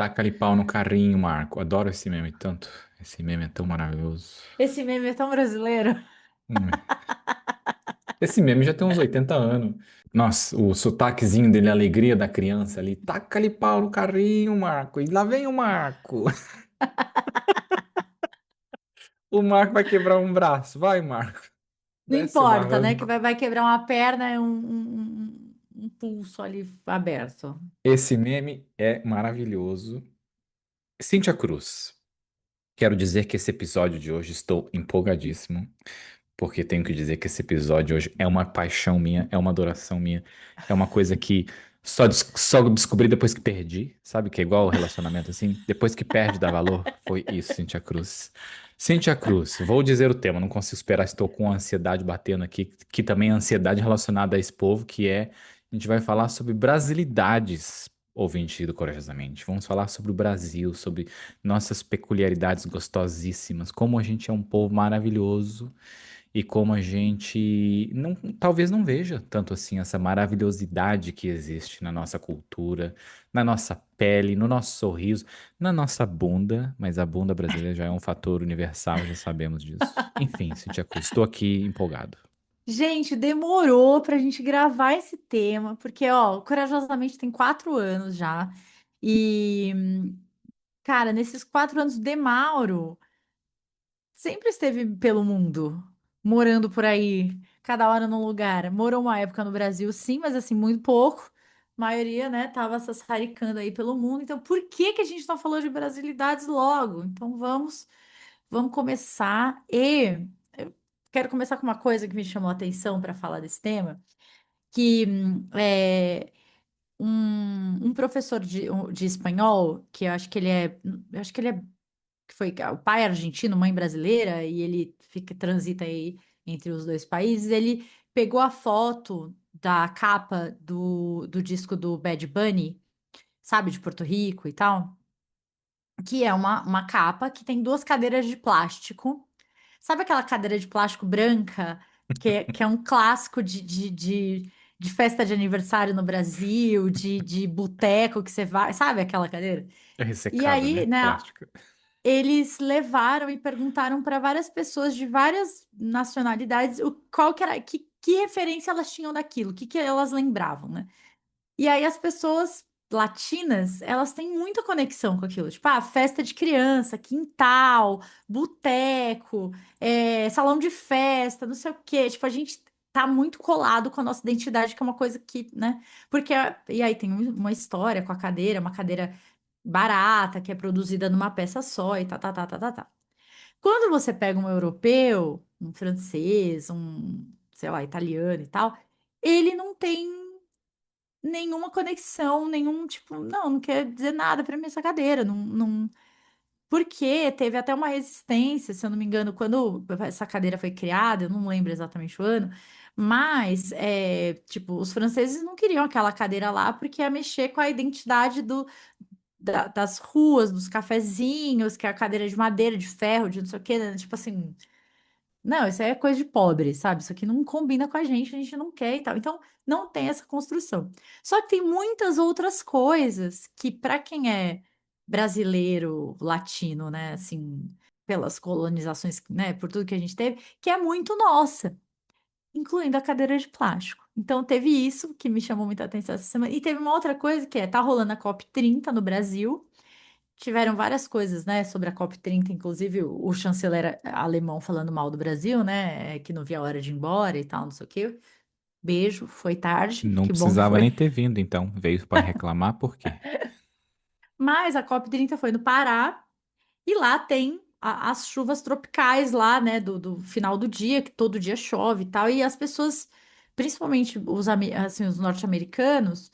Taca-lhe pau no carrinho, Marco. Adoro esse meme tanto. Esse meme é tão maravilhoso. Esse meme é tão brasileiro. Hum. Esse meme já tem uns 80 anos. Nossa, o sotaquezinho dele, a alegria da criança ali. Taca-lhe pau no carrinho, Marco. E lá vem o Marco. O Marco vai quebrar um braço. Vai, Marco. Não Desce o importa, né? Que barranco. vai quebrar uma perna e um pulso ali aberto. Esse meme é maravilhoso. Cíntia Cruz. Quero dizer que esse episódio de hoje estou empolgadíssimo. Porque tenho que dizer que esse episódio hoje é uma paixão minha, é uma adoração minha, é uma coisa que só descobri depois que perdi, sabe? Que é igual o relacionamento assim. Depois que perde, dá valor. Foi isso, Cintia Cruz. Cintia Cruz, vou dizer o tema, não consigo esperar, estou com a ansiedade batendo aqui, que também é ansiedade relacionada a esse povo, que é, a gente vai falar sobre brasilidades, ouvinte do Corajosamente. Vamos falar sobre o Brasil, sobre nossas peculiaridades gostosíssimas, como a gente é um povo maravilhoso e como a gente não, talvez não veja tanto assim essa maravilhosidade que existe na nossa cultura, na nossa pele, no nosso sorriso, na nossa bunda, mas a bunda brasileira já é um fator universal, já sabemos disso. Enfim, Cintia Cruz, estou aqui empolgado. Gente, demorou pra gente gravar esse tema, porque, ó, Corajosamente tem 4 anos já. E, cara, nesses 4 anos, de Mauro sempre esteve pelo mundo, morando por aí, cada hora num lugar. Morou uma época no Brasil, sim, mas assim, muito pouco. A maioria, né, tava sassaricando aí pelo mundo. Então, por que que a gente não falou de brasilidades logo? Então, vamos começar. E eu quero começar com uma coisa que me chamou a atenção para falar desse tema, que é um professor de espanhol, que eu acho que ele é que foi o pai é argentino, mãe brasileira, e ele transita aí entre os dois países, ele pegou a foto da capa do disco do Bad Bunny, sabe, de Porto Rico e tal, que é uma capa que tem duas cadeiras de plástico. Sabe aquela cadeira de plástico branca, que é um clássico de festa de aniversário no Brasil, de boteco que você vai, sabe aquela cadeira? É E ressecada, aí, né? né, Plástica. eles levaram e perguntaram para várias pessoas de várias nacionalidades qual que era, que referência elas tinham daquilo, que elas lembravam, né? E aí as pessoas latinas, elas têm muita conexão com aquilo, tipo, festa de criança, quintal, boteco, salão de festa, não sei o quê. Tipo, a gente tá muito colado com a nossa identidade, que é uma coisa que, né? Porque, e aí tem uma história com a cadeira, uma cadeira barata, que é produzida numa peça só e tá, tá, tá, tá, tá, tá. Quando você pega um europeu, um francês, sei lá, italiano e tal, ele não tem nenhuma conexão, nenhum tipo, não quer dizer nada pra mim essa cadeira, porque teve até uma resistência, se eu não me engano, quando essa cadeira foi criada, eu não lembro exatamente o ano, mas, tipo, os franceses não queriam aquela cadeira lá porque ia mexer com a identidade das ruas, dos cafezinhos, que é a cadeira de madeira, de ferro, de não sei o quê, né? Tipo assim, não, isso aí é coisa de pobre, sabe? Isso aqui não combina com a gente não quer e tal. Então, não tem essa construção. Só que tem muitas outras coisas que, para quem é brasileiro, latino, né, assim, pelas colonizações, né, por tudo que a gente teve, que é muito nossa, incluindo a cadeira de plástico. Então, teve isso que me chamou muita atenção essa semana. E teve uma outra coisa que tá rolando a COP30 no Brasil. Tiveram várias coisas, né, sobre a COP30, inclusive o chanceler alemão falando mal do Brasil, né, que não via a hora de ir embora e tal, não sei o quê. Beijo, foi tarde, Não que bom que precisava foi. nem ter vindo, então. Veio para reclamar, por quê? Mas a COP30 foi no Pará e lá tem as chuvas tropicais lá, né, do final do dia, que todo dia chove e tal, e as pessoas, principalmente assim, os norte-americanos,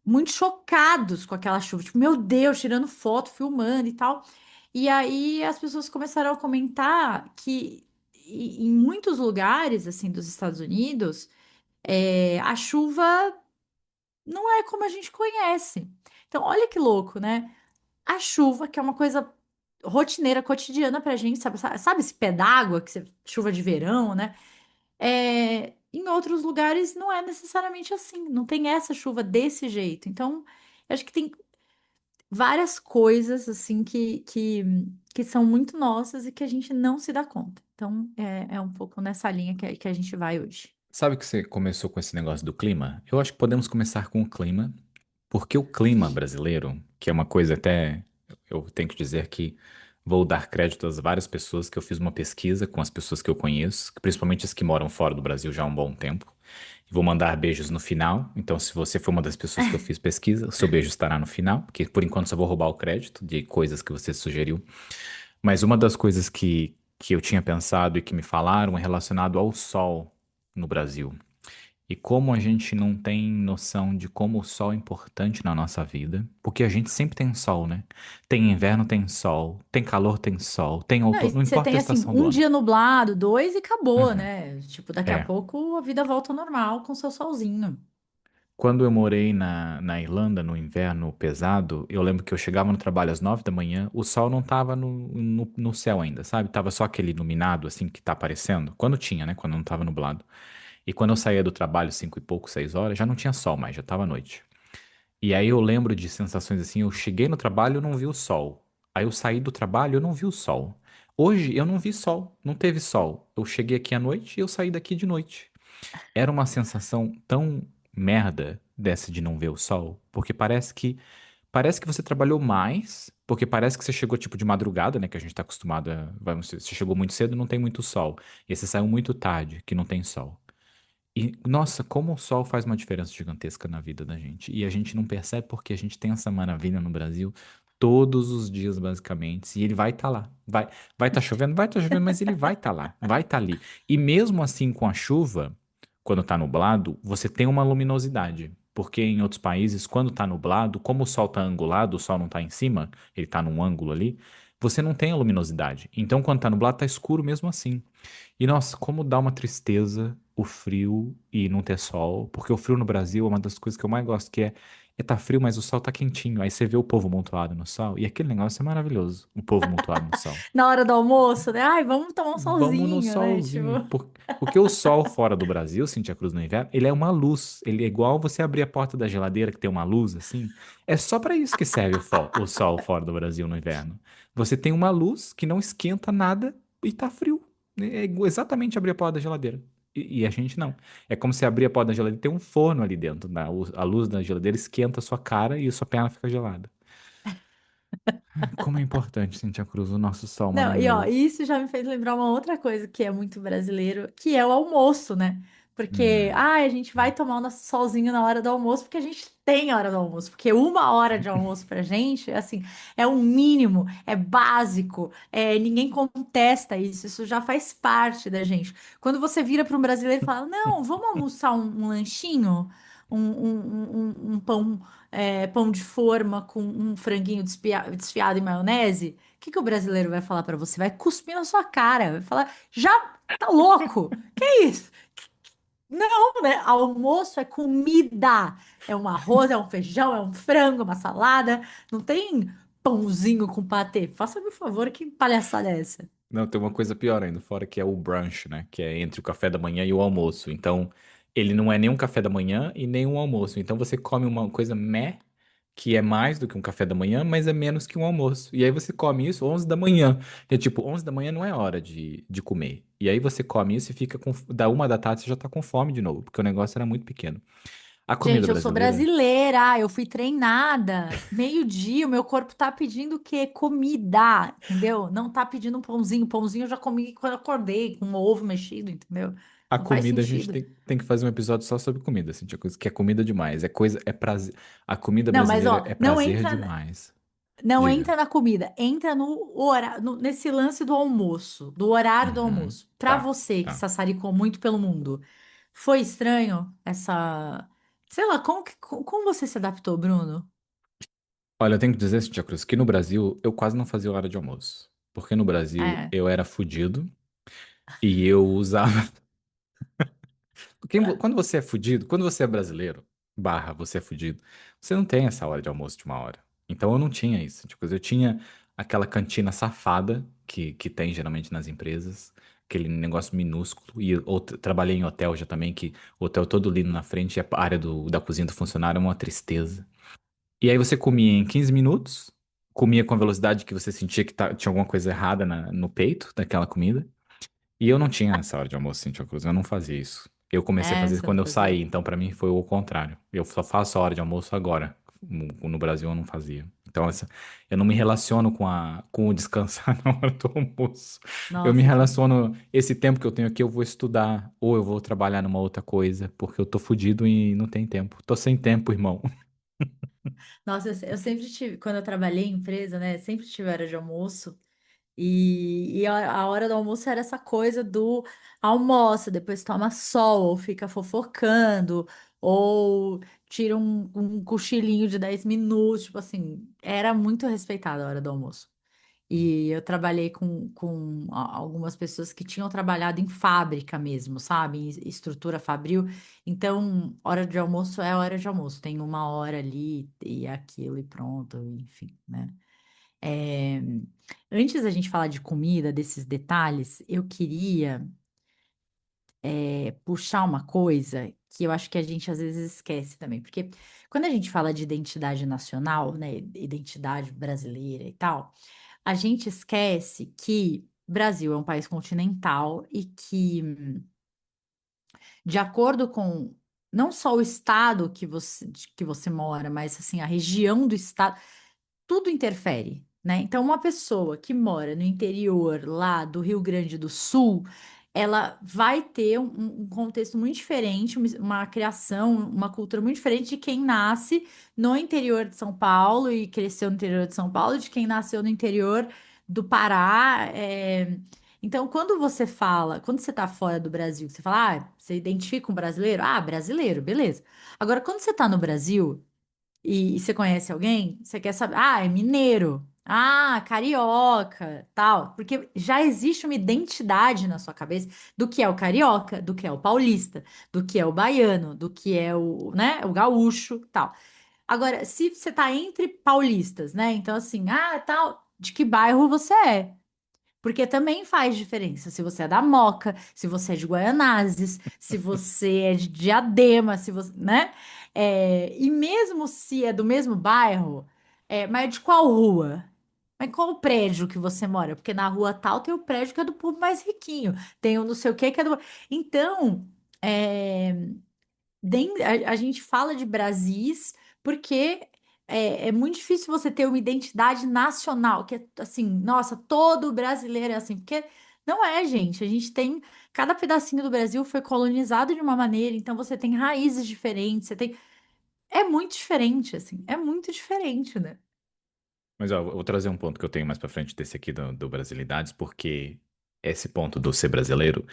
muito chocados com aquela chuva, tipo, meu Deus, tirando foto, filmando e tal. E aí as pessoas começaram a comentar que em muitos lugares, assim, dos Estados Unidos, a chuva não é como a gente conhece. Então, olha que louco, né? A chuva, que é uma coisa rotineira, cotidiana pra gente, sabe esse pé d'água, chuva de verão, né? Em outros lugares não é necessariamente assim, não tem essa chuva desse jeito. Então, eu acho que tem. várias coisas assim que são muito nossas e que a gente não se dá conta. Então, é um pouco nessa linha que a gente vai hoje. Sabe que você começou com esse negócio do clima? Eu acho que podemos começar com o clima, porque o clima brasileiro, que é uma coisa até, eu tenho que dizer que vou dar crédito às várias pessoas que eu fiz uma pesquisa com as pessoas que eu conheço, principalmente as que moram fora do Brasil já há um bom tempo. E vou mandar beijos no final. Então, se você for uma das pessoas que eu fiz pesquisa, o seu beijo estará no final, porque por enquanto só vou roubar o crédito de coisas que você sugeriu. Mas uma das coisas que eu tinha pensado e que me falaram é relacionado ao sol no Brasil. E como a gente não tem noção de como o sol é importante na nossa vida, porque a gente sempre tem sol, né? Tem inverno, tem sol, tem calor, tem sol, tem Não, e outono, não você importa tem a assim, estação do um ano. dia nublado, dois e acabou, Uhum. né? Tipo, daqui a É. pouco a vida volta ao normal com seu solzinho. Quando eu morei na Irlanda, no inverno pesado, eu lembro que eu chegava no trabalho às 9 da manhã, o sol não tava no céu ainda, sabe? Tava só aquele iluminado, assim, que tá aparecendo. Quando tinha, né? Quando não tava nublado. E quando eu saía do trabalho, 5 e pouco, 6 horas, já não tinha sol mais, já tava noite. E aí eu lembro de sensações assim, eu cheguei no trabalho, eu não vi o sol. Aí eu saí do trabalho, eu não vi o sol. Hoje eu não vi sol, não teve sol. Eu cheguei aqui à noite e eu saí daqui de noite. Era uma sensação tão merda dessa de não ver o sol, porque parece que você trabalhou mais, porque parece que você chegou tipo de madrugada, né, que a gente tá acostumado a, vamos, você chegou muito cedo, não tem muito sol. E aí você saiu muito tarde, que não tem sol. E, nossa, como o sol faz uma diferença gigantesca na vida da gente. E a gente não percebe porque a gente tem essa maravilha no Brasil todos os dias, basicamente. E ele vai estar lá. Vai estar chovendo? Vai estar chovendo, mas ele vai estar lá. Vai estar ali. E mesmo assim, com a chuva, quando tá nublado, você tem uma luminosidade. Porque em outros países, quando tá nublado, como o sol tá angulado, o sol não tá em cima, ele tá num ângulo ali, você não tem a luminosidade. Então, quando tá nublado, tá escuro mesmo assim. E nossa, como dá uma tristeza o frio e não ter sol, porque o frio no Brasil é uma das coisas que eu mais gosto, que é tá frio, mas o sol tá quentinho. Aí você vê o povo amontoado no sol, e aquele negócio é maravilhoso, o povo amontoado no sol. Na hora do almoço, né? Ai, vamos tomar um Vamos no solzinho, né? Tipo, solzinho, porque o sol fora do Brasil, Cintia Cruz no inverno, ele é uma luz, ele é igual você abrir a porta da geladeira que tem uma luz assim, é só para isso que serve o sol fora do Brasil no inverno. Você tem uma luz que não esquenta nada e tá frio. Exatamente abrir a porta da geladeira. E a gente não. É como se abrir a porta da geladeira e tem um forno ali dentro, né? A luz da geladeira esquenta a sua cara e a sua perna fica gelada. Como é importante, Cintia Cruz, o nosso sol não, e ó, maravilhoso. isso já me fez lembrar uma outra coisa que é muito brasileiro, que é o almoço, né? Porque, Hum. a gente vai tomar o nosso solzinho na hora do almoço, porque a gente tem hora do almoço, porque 1 hora de almoço pra gente, assim, é o mínimo, é básico, ninguém contesta isso, isso já faz parte da gente. Quando você vira para um brasileiro e fala, não, vamos almoçar um lanchinho, um pão, pão de forma com um franguinho desfiado em maionese, que o brasileiro vai falar pra você? Vai cuspir na sua cara, vai falar, já tá louco? Que isso? Não, né? Almoço é comida. É um arroz, é um feijão, é um frango, uma salada. Não tem pãozinho com patê. Faça-me um favor, que palhaçada é essa? Não, tem uma coisa pior ainda, fora que é o brunch, né? Que é entre o café da manhã e o almoço. Então, ele não é nem um café da manhã e nem um almoço. Então, você come uma coisa meh, que é mais do que um café da manhã, mas é menos que um almoço. E aí você come isso 11 da manhã. É tipo, 11 da manhã não é hora de comer. E aí você come isso e fica com... Da 1 da tarde você já tá com fome de novo, porque o negócio era muito pequeno. A comida Gente, eu sou brasileira... brasileira, eu fui treinada. Meio-dia, o meu corpo tá pedindo o quê? Comida, entendeu? Não tá pedindo um pãozinho. Pãozinho eu já comi quando eu acordei, com ovo mexido, entendeu? A Não faz comida, a gente sentido. tem que fazer um episódio só sobre comida, assim, tinha coisa que é comida demais, é coisa, é prazer. A comida Não, mas brasileira ó, é prazer demais. não Diga. entra na comida, entra no horário, nesse lance do almoço, do horário do Uhum. almoço. Pra Tá, você que tá. sassaricou muito pelo mundo, foi estranho essa, sei lá, como você se adaptou, Bruno? Olha, eu tenho que dizer, Cintia Cruz, que no Brasil eu quase não fazia hora de almoço. Porque no Brasil É. eu era fudido e eu usava. Quando você é fudido, quando você é brasileiro, barra, você é fudido, você não tem essa hora de almoço de 1 hora. Então eu não tinha isso. Tipo, eu tinha aquela cantina safada que tem geralmente nas empresas, aquele negócio minúsculo. E trabalhei em hotel já também, que o hotel todo lindo na frente e a área da cozinha do funcionário é uma tristeza. E aí você comia em 15 minutos, comia com a velocidade que você sentia que tinha alguma coisa errada no peito daquela comida. E eu não tinha essa hora de almoço, Cintia Cruz, eu não fazia isso. Eu comecei a É, fazer isso você não quando eu fazia. saí, então pra mim foi o contrário. Eu só faço a hora de almoço agora. No Brasil eu não fazia. Então eu não me relaciono com o descansar na hora do almoço. Eu me Nossa, que. relaciono, esse tempo que eu tenho aqui eu vou estudar ou eu vou trabalhar numa outra coisa, porque eu tô fudido e não tem tempo. Tô sem tempo, irmão. Nossa, eu sempre tive, quando eu trabalhei em empresa, né? Sempre tive hora de almoço. E a hora do almoço era essa coisa do almoço, depois toma sol, ou fica fofocando, ou tira um cochilinho de 10 minutos. Tipo assim, era muito respeitada a hora do almoço. E eu trabalhei com algumas pessoas que tinham trabalhado em fábrica mesmo, sabe? Em estrutura fabril. Então, hora de almoço é hora de almoço. Tem uma hora ali e é aquilo e pronto, enfim, né? É, antes da gente falar de comida, desses detalhes, eu queria puxar uma coisa que eu acho que a gente às vezes esquece também, porque quando a gente fala de identidade nacional, né, identidade brasileira e tal, a gente esquece que Brasil é um país continental e que, de acordo com não só o estado que você mora, mas assim, a região do estado tudo interfere, né? Então, uma pessoa que mora no interior lá do Rio Grande do Sul, ela vai ter um contexto muito diferente, uma criação, uma cultura muito diferente de quem nasce no interior de São Paulo e cresceu no interior de São Paulo, de quem nasceu no interior do Pará. Então, quando você fala, quando você está fora do Brasil, você fala, você identifica um brasileiro? Ah, brasileiro, beleza. Agora, quando você está no Brasil, e você conhece alguém, você quer saber, é mineiro, carioca, tal, porque já existe uma identidade na sua cabeça do que é o carioca, do que é o paulista, do que é o baiano, do que é o, né, o gaúcho, tal. Agora, se você tá entre paulistas, né, então assim, tal, de que bairro você é? Porque também faz diferença se você é da Moca, se você é de Guaianazes, se você é de Diadema, se você, né? E mesmo se é do mesmo bairro, mas é de qual rua? Mas qual o prédio que você mora? Porque na rua tal tem o prédio que é do povo mais riquinho, tem o não sei o que é do. Então, é, a gente fala de Brasis porque é muito difícil você ter uma identidade nacional, que é assim, nossa, todo brasileiro é assim, porque não é, gente. A gente tem, cada pedacinho do Brasil foi colonizado de uma maneira, então você tem raízes diferentes, você tem, é muito diferente, assim, é muito diferente, né? Mas ó, eu vou trazer um ponto que eu tenho mais pra frente desse aqui do Brasilidades, porque esse ponto do ser brasileiro,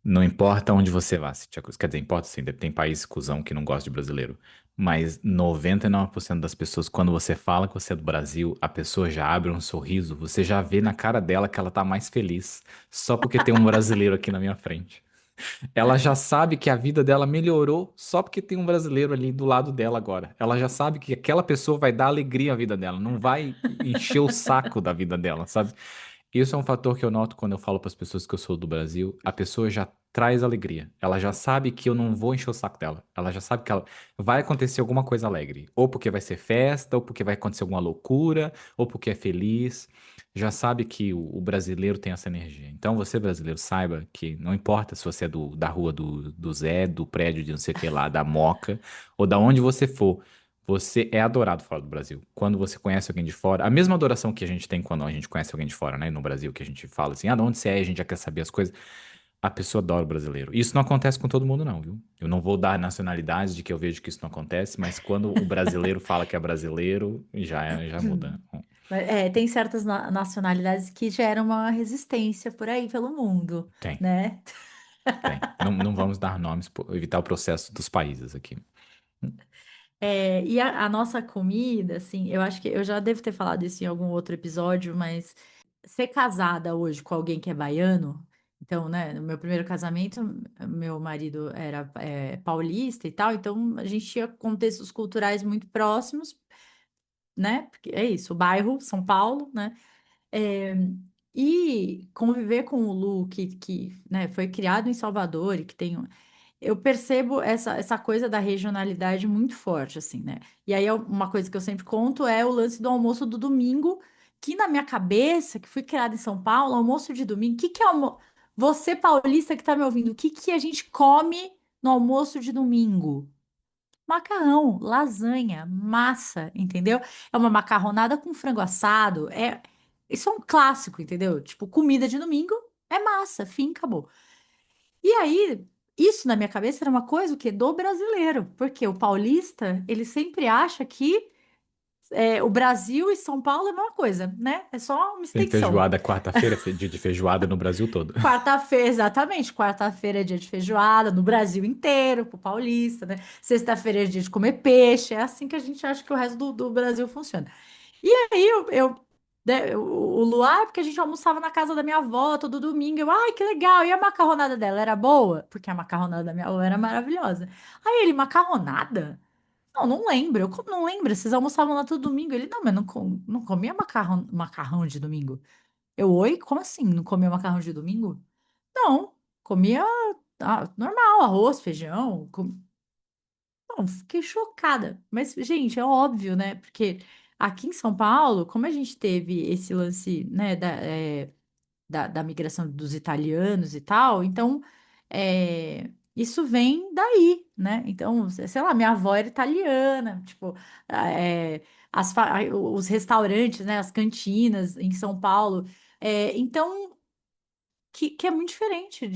não importa onde você vá, Cintia Cruz. Quer dizer, importa sim, tem país cuzão que não gosta de brasileiro. Mas 99% das pessoas, quando você fala que você é do Brasil, a pessoa já abre um sorriso, você já vê na cara dela que ela tá mais feliz, só porque tem um brasileiro aqui na minha frente. Ela já sabe que a vida dela melhorou só porque tem um brasileiro ali do lado dela agora. Ela já sabe que aquela pessoa vai dar alegria à vida dela, não vai encher o saco da vida dela, sabe? Isso é um fator que eu noto quando eu falo para as pessoas que eu sou do Brasil. A pessoa já traz alegria. Ela já sabe que eu não vou encher o saco dela. Ela já sabe que vai acontecer alguma coisa alegre. Ou porque vai ser festa, ou porque vai acontecer alguma loucura, ou porque é feliz. Já sabe que o brasileiro tem essa energia. Então, você, brasileiro, saiba que não importa se você é da rua do Zé, do prédio de não sei o que lá, da Moca, ou da onde você for. Você é adorado fora do Brasil. Quando você conhece alguém de fora, a mesma adoração que a gente tem quando a gente conhece alguém de fora, né? No Brasil, que a gente fala assim, de onde você é, a gente já quer saber as coisas. A pessoa adora o brasileiro. Isso não acontece com todo mundo, não, viu? Eu não vou dar nacionalidades de que eu vejo que isso não acontece, mas quando o brasileiro fala que é brasileiro, já muda. Mas, tem certas nacionalidades que geram uma resistência por aí pelo mundo, Tem, né? tem. Não, não vamos dar nomes, evitar o processo dos países aqui. E a nossa comida, assim, eu acho que eu já devo ter falado isso em algum outro episódio, mas ser casada hoje com alguém que é baiano, então, né, no meu primeiro casamento, meu marido era paulista e tal, então a gente tinha contextos culturais muito próximos, né? Porque é isso, o bairro São Paulo, né? É, e conviver com o Lu, que né, foi criado em Salvador e que tem. eu percebo essa coisa da regionalidade muito forte, assim, né? E aí, uma coisa que eu sempre conto é o lance do almoço do domingo, que na minha cabeça, que fui criada em São Paulo, almoço de domingo, o que que é almoço? Você, paulista que tá me ouvindo, o que que a gente come no almoço de domingo? Macarrão, lasanha, massa, entendeu? É uma macarronada com frango assado, isso é um clássico, entendeu? Tipo, comida de domingo é massa, fim, acabou. E aí, isso na minha cabeça era uma coisa o quê? Do brasileiro, porque o paulista, ele sempre acha que o Brasil e São Paulo é a mesma coisa, né? É só uma Tem extensão. feijoada quarta-feira, dia de feijoada no Brasil todo. Quarta-feira, exatamente. Quarta-feira é dia de feijoada no Brasil inteiro, pro paulista, né? Sexta-feira é dia de comer peixe. É assim que a gente acha que o resto do Brasil funciona. E aí o Luar, porque a gente almoçava na casa da minha avó todo domingo. Eu, ai, que legal. E a macarronada dela era boa? Porque a macarronada da minha avó era maravilhosa. Aí ele, macarronada? Não, não lembro. Não lembro. Vocês almoçavam lá todo domingo. Ele, não, mas não comia macarrão de domingo. Eu, oi? Como assim? Não comia macarrão de domingo? Não, comia normal, arroz, feijão. Não, fiquei chocada. Mas, gente, é óbvio, né? Porque aqui em São Paulo, como a gente teve esse lance, né, da migração dos italianos e tal, então isso vem daí, né? Então, sei lá, minha avó era italiana, tipo, é, os restaurantes, né, as cantinas em São Paulo. Então, que é muito diferente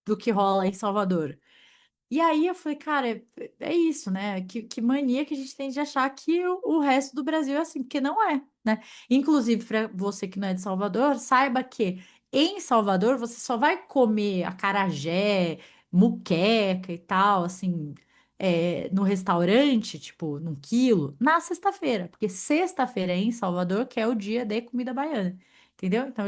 do que rola em Salvador. E aí eu falei, cara, é isso, né? Que mania que a gente tem de achar que o resto do Brasil é assim, porque não é, né? Inclusive, para você que não é de Salvador, saiba que em Salvador você só vai comer acarajé, muqueca e tal, assim, no restaurante, tipo, num quilo, na sexta-feira, porque sexta-feira em Salvador que é o dia de comida baiana, entendeu? Então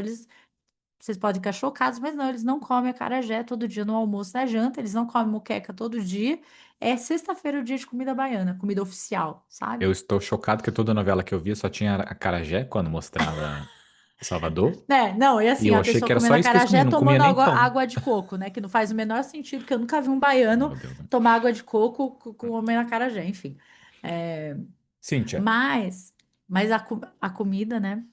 vocês podem ficar chocados, mas não, eles não comem acarajé todo dia no almoço e na janta, eles não comem moqueca todo dia. É sexta-feira o dia de comida baiana, comida oficial, Eu sabe? estou chocado que toda novela que eu via só tinha acarajé quando mostrava Salvador. Né? Não, e E assim, eu a achei pessoa que era só comendo isso que eles acarajé comiam, não comia tomando nem água, pão. água de coco, né? Que não faz o menor sentido, porque eu nunca vi um baiano Meu Deus. tomar água de coco comendo acarajé, enfim. É, Cíntia, mas, mas a comida, né?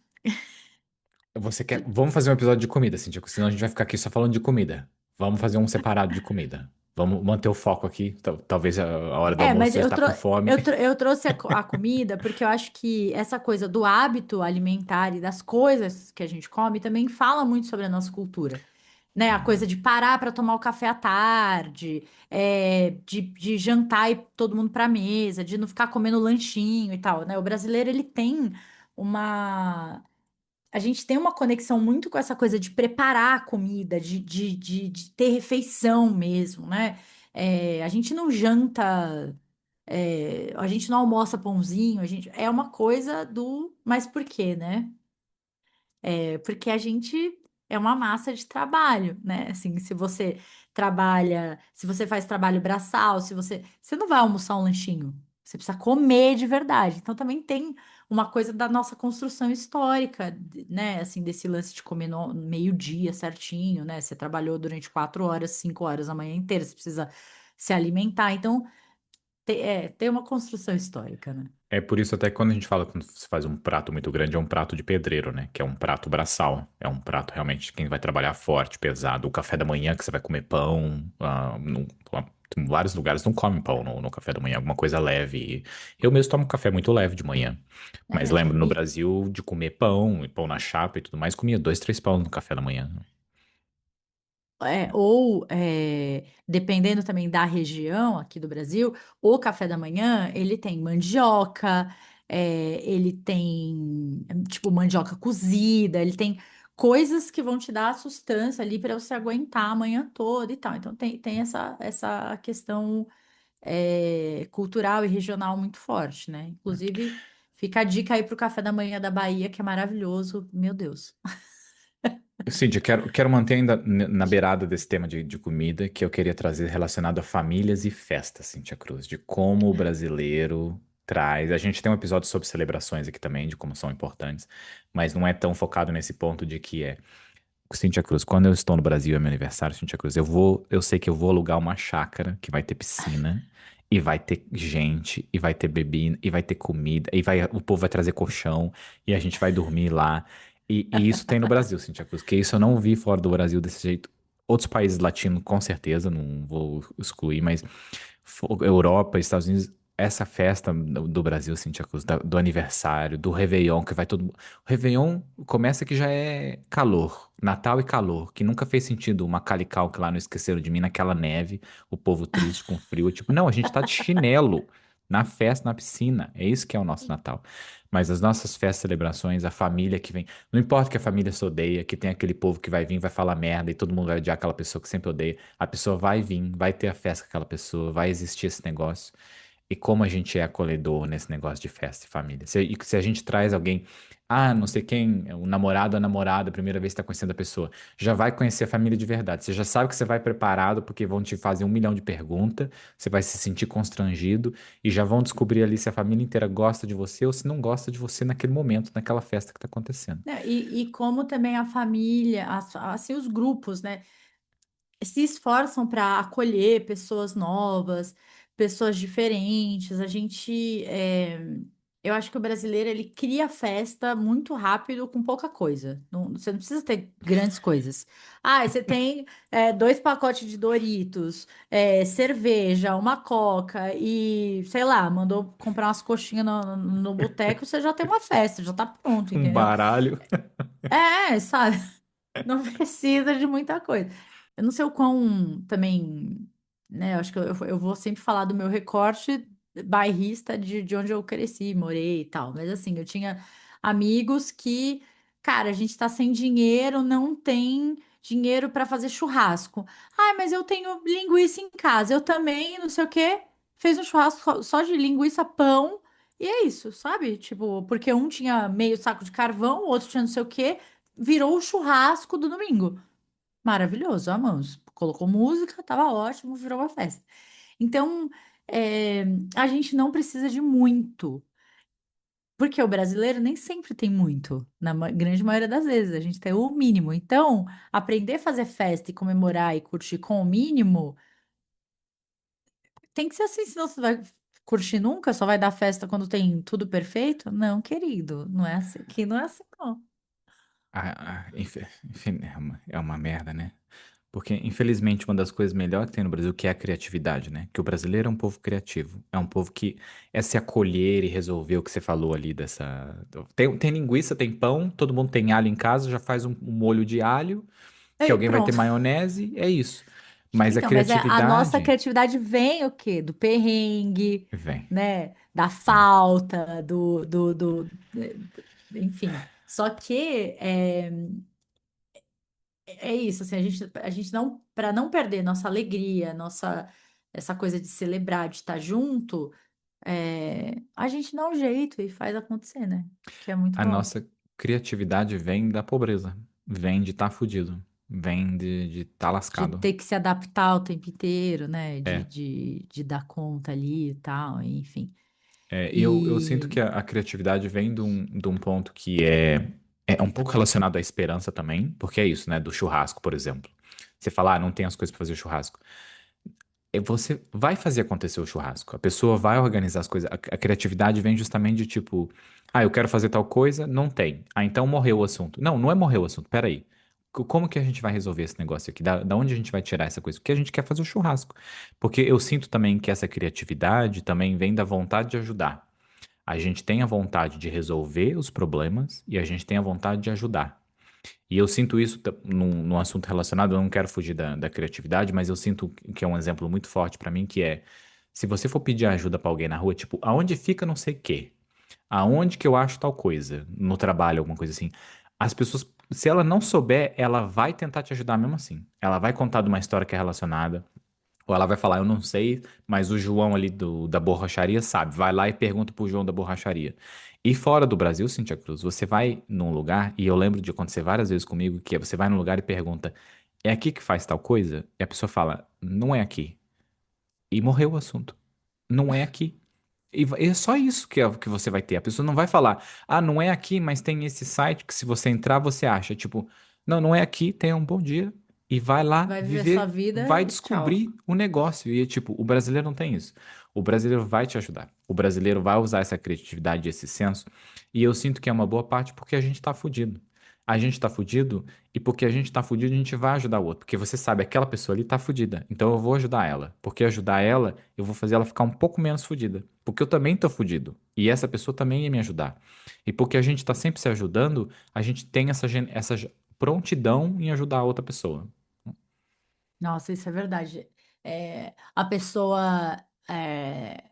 você quer. Vamos fazer um episódio de comida, Cíntia, senão a gente vai ficar aqui só falando de comida. Vamos fazer um separado de comida. Vamos manter o foco aqui. Talvez a hora do almoço Mas você já está com fome. eu trouxe a comida porque eu acho que essa coisa do hábito alimentar e das coisas que a gente come também fala muito sobre a nossa cultura, né? A coisa de parar para tomar o café à tarde, de jantar e todo mundo para mesa, de não ficar comendo lanchinho e tal, né? O brasileiro, ele tem uma a gente tem uma conexão muito com essa coisa de preparar a comida, de ter refeição mesmo, né? A gente não janta, a gente não almoça pãozinho, é uma coisa do mas por quê, né? Porque a gente é uma massa de trabalho, né? Assim, se você trabalha, se você faz trabalho braçal, você não vai almoçar um lanchinho. Você precisa comer de verdade. Então também tem uma coisa da nossa construção histórica, né? Assim, desse lance de comer no meio-dia certinho, né? Você trabalhou durante 4 horas, 5 horas a manhã inteira, você precisa se alimentar. Então, tem uma construção histórica, né? É por isso até que quando a gente fala quando você faz um prato muito grande, é um prato de pedreiro, né? Que é um prato braçal. É um prato realmente de quem vai trabalhar forte, pesado. O café da manhã que você vai comer pão. Em vários lugares não comem pão no café da manhã, alguma coisa leve. Eu mesmo tomo café muito leve de manhã. Mas lembro no E, Brasil de comer pão, e pão na chapa e tudo mais, comia 2, 3 pães no café da manhã. dependendo também da região aqui do Brasil, o café da manhã, ele tem mandioca, ele tem, tipo, mandioca cozida, ele tem coisas que vão te dar a sustância ali para você aguentar a manhã toda e tal. Então, tem essa questão, cultural e regional muito forte, né? Inclusive, fica a dica aí pro café da manhã da Bahia, que é maravilhoso, meu Deus. Cíntia, quero manter ainda na beirada desse tema de comida que eu queria trazer relacionado a famílias e festas, Cíntia Cruz, de como o brasileiro traz. A gente tem um episódio sobre celebrações aqui também, de como são importantes, mas não é tão focado nesse ponto de que Cintia Cruz, quando eu estou no Brasil, é meu aniversário, Cintia Cruz, eu sei que eu vou alugar uma chácara que vai ter piscina e vai ter gente e vai ter bebida e vai ter comida e o povo vai trazer colchão e a gente vai dormir lá. E isso tem no Brasil, Cintia Cruz, que isso eu não vi fora do Brasil desse jeito. Outros países latinos, com certeza, não vou excluir, mas Europa, Estados Unidos, essa festa do Brasil, Cintia Cruz, do aniversário, do Réveillon, que vai todo mundo. O Réveillon começa que já é calor, Natal e calor, que nunca fez sentido uma Calical que lá não esqueceram de mim, naquela neve, o povo triste com frio. Tipo, não, a gente tá de chinelo na festa, na piscina. É isso que é o nosso Natal. Mas as nossas festas, celebrações, a família que vem. Não importa que a família se odeia, que tem aquele povo que vai vir, vai falar merda e todo mundo vai odiar aquela pessoa que sempre odeia. A pessoa vai vir, vai ter a festa com aquela pessoa, vai existir esse negócio. E como a gente é acolhedor nesse negócio de festa e família. Se a gente traz alguém, não sei quem, o namorado ou a namorada, a primeira vez que está conhecendo a pessoa, já vai conhecer a família de verdade. Você já sabe que você vai preparado, porque vão te fazer 1 milhão de perguntas, você vai se sentir constrangido, e já vão descobrir ali se a família inteira gosta de você ou se não gosta de você naquele momento, naquela festa que está acontecendo. Né, e como também a família, assim, os grupos, né, se esforçam para acolher pessoas novas, pessoas diferentes. Eu acho que o brasileiro ele cria festa muito rápido com pouca coisa. Você não precisa ter grandes coisas. Ah, você tem 2 pacotes de Doritos, cerveja, uma Coca e, sei lá, mandou comprar umas coxinhas no boteco, você já tem uma festa, já tá pronto, Um entendeu? baralho. Sabe? Não precisa de muita coisa. Eu não sei o quão também, né? Eu acho que eu vou sempre falar do meu recorte bairrista de onde eu cresci, morei e tal. Mas assim, eu tinha amigos que, cara, a gente tá sem dinheiro, não tem dinheiro para fazer churrasco. Ah, mas eu tenho linguiça em casa. Eu também, não sei o quê. Fez um churrasco só de linguiça, pão. E é isso, sabe? Tipo, porque um tinha meio saco de carvão, o outro tinha não sei o quê, virou o churrasco do domingo. Maravilhoso, amamos. Colocou música, tava ótimo, virou uma festa. Então, é, a gente não precisa de muito, porque o brasileiro nem sempre tem muito, na grande maioria das vezes, a gente tem o mínimo. Então, aprender a fazer festa e comemorar e curtir com o mínimo tem que ser assim, senão você vai curtir nunca, só vai dar festa quando tem tudo perfeito? Não, querido, não é assim, que não é assim, não. Enfim, é uma merda, né? Porque, infelizmente, uma das coisas melhores que tem no Brasil que é a criatividade, né? Que o brasileiro é um povo criativo. É um povo que é se acolher e resolver o que você falou ali dessa. Tem linguiça, tem pão, todo mundo tem alho em casa, já faz um molho de alho, que Aí, alguém vai ter pronto. maionese, é isso. Mas a Então, mas a nossa criatividade criatividade vem o quê? Do perrengue, vem. né? Da Sim. falta, enfim. Só que é isso, assim, a gente não, para não perder nossa alegria, essa coisa de celebrar, de estar junto, a gente dá um jeito e faz acontecer, né? Que é muito A bom. nossa criatividade vem da pobreza, vem de estar fudido, vem de estar De lascado. ter que se adaptar o tempo inteiro, né? De, É. de, de dar conta ali e tal, enfim. Eu sinto E que a criatividade vem de um ponto que é um pouco relacionado à esperança também, porque é isso, né? Do churrasco, por exemplo. Você fala, não tem as coisas para fazer o churrasco. Você vai fazer acontecer o churrasco. A pessoa vai organizar as coisas. A criatividade vem justamente de tipo, eu quero fazer tal coisa, não tem. Então morreu o assunto. Não, não é morrer o assunto. Peraí. Como que a gente vai resolver esse negócio aqui? Da onde a gente vai tirar essa coisa? Porque a gente quer fazer o churrasco. Porque eu sinto também que essa criatividade também vem da vontade de ajudar. A gente tem a vontade de resolver os problemas e a gente tem a vontade de ajudar. E eu sinto isso num assunto relacionado, eu não quero fugir da criatividade, mas eu sinto que é um exemplo muito forte pra mim, que é, se você for pedir ajuda pra alguém na rua, tipo, aonde fica não sei o quê? Aonde que eu acho tal coisa? No trabalho, alguma coisa assim. As pessoas, se ela não souber, ela vai tentar te ajudar mesmo assim. Ela vai contar de uma história que é relacionada. Ou ela vai falar, eu não sei, mas o João ali da borracharia sabe. Vai lá e pergunta pro João da borracharia. E fora do Brasil, Cintia Cruz, você vai num lugar, e eu lembro de acontecer várias vezes comigo, que é você vai num lugar e pergunta, é aqui que faz tal coisa? E a pessoa fala, não é aqui. E morreu o assunto. Não é aqui. E é só isso que você vai ter. A pessoa não vai falar, não é aqui, mas tem esse site que se você entrar, você acha. Tipo, Não, não é aqui, tenha um bom dia e vai lá Vai viver sua viver, vida vai e tchau. descobrir o negócio. E tipo, o brasileiro não tem isso. O brasileiro vai te ajudar. O brasileiro vai usar essa criatividade, esse senso. E eu sinto que é uma boa parte porque a gente tá fudido. A gente tá fudido e porque a gente tá fudido, a gente vai ajudar o outro. Porque você sabe, aquela pessoa ali tá fudida. Então eu vou ajudar ela. Porque ajudar ela, eu vou fazer ela ficar um pouco menos fudida. Porque eu também tô fudido. E essa pessoa também ia me ajudar. E porque a gente tá sempre se ajudando, a gente tem essa prontidão em ajudar a outra pessoa. Nossa, isso é verdade. A pessoa, é,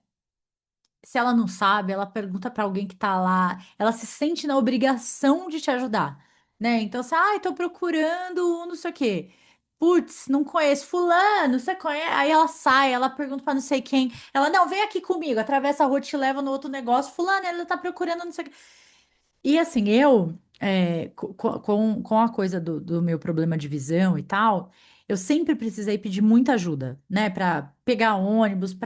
se ela não sabe, ela pergunta para alguém que tá lá, ela se sente na obrigação de te ajudar, né? Então, você, tô procurando não sei o quê. Putz, não conheço fulano, você conhece? Aí ela sai, ela pergunta para não sei quem. Ela, não, vem aqui comigo, atravessa a rua, te leva no outro negócio. Fulano, ela tá procurando não sei o quê. E assim, com a coisa do meu problema de visão e tal, eu sempre precisei pedir muita ajuda, né? Pra pegar ônibus,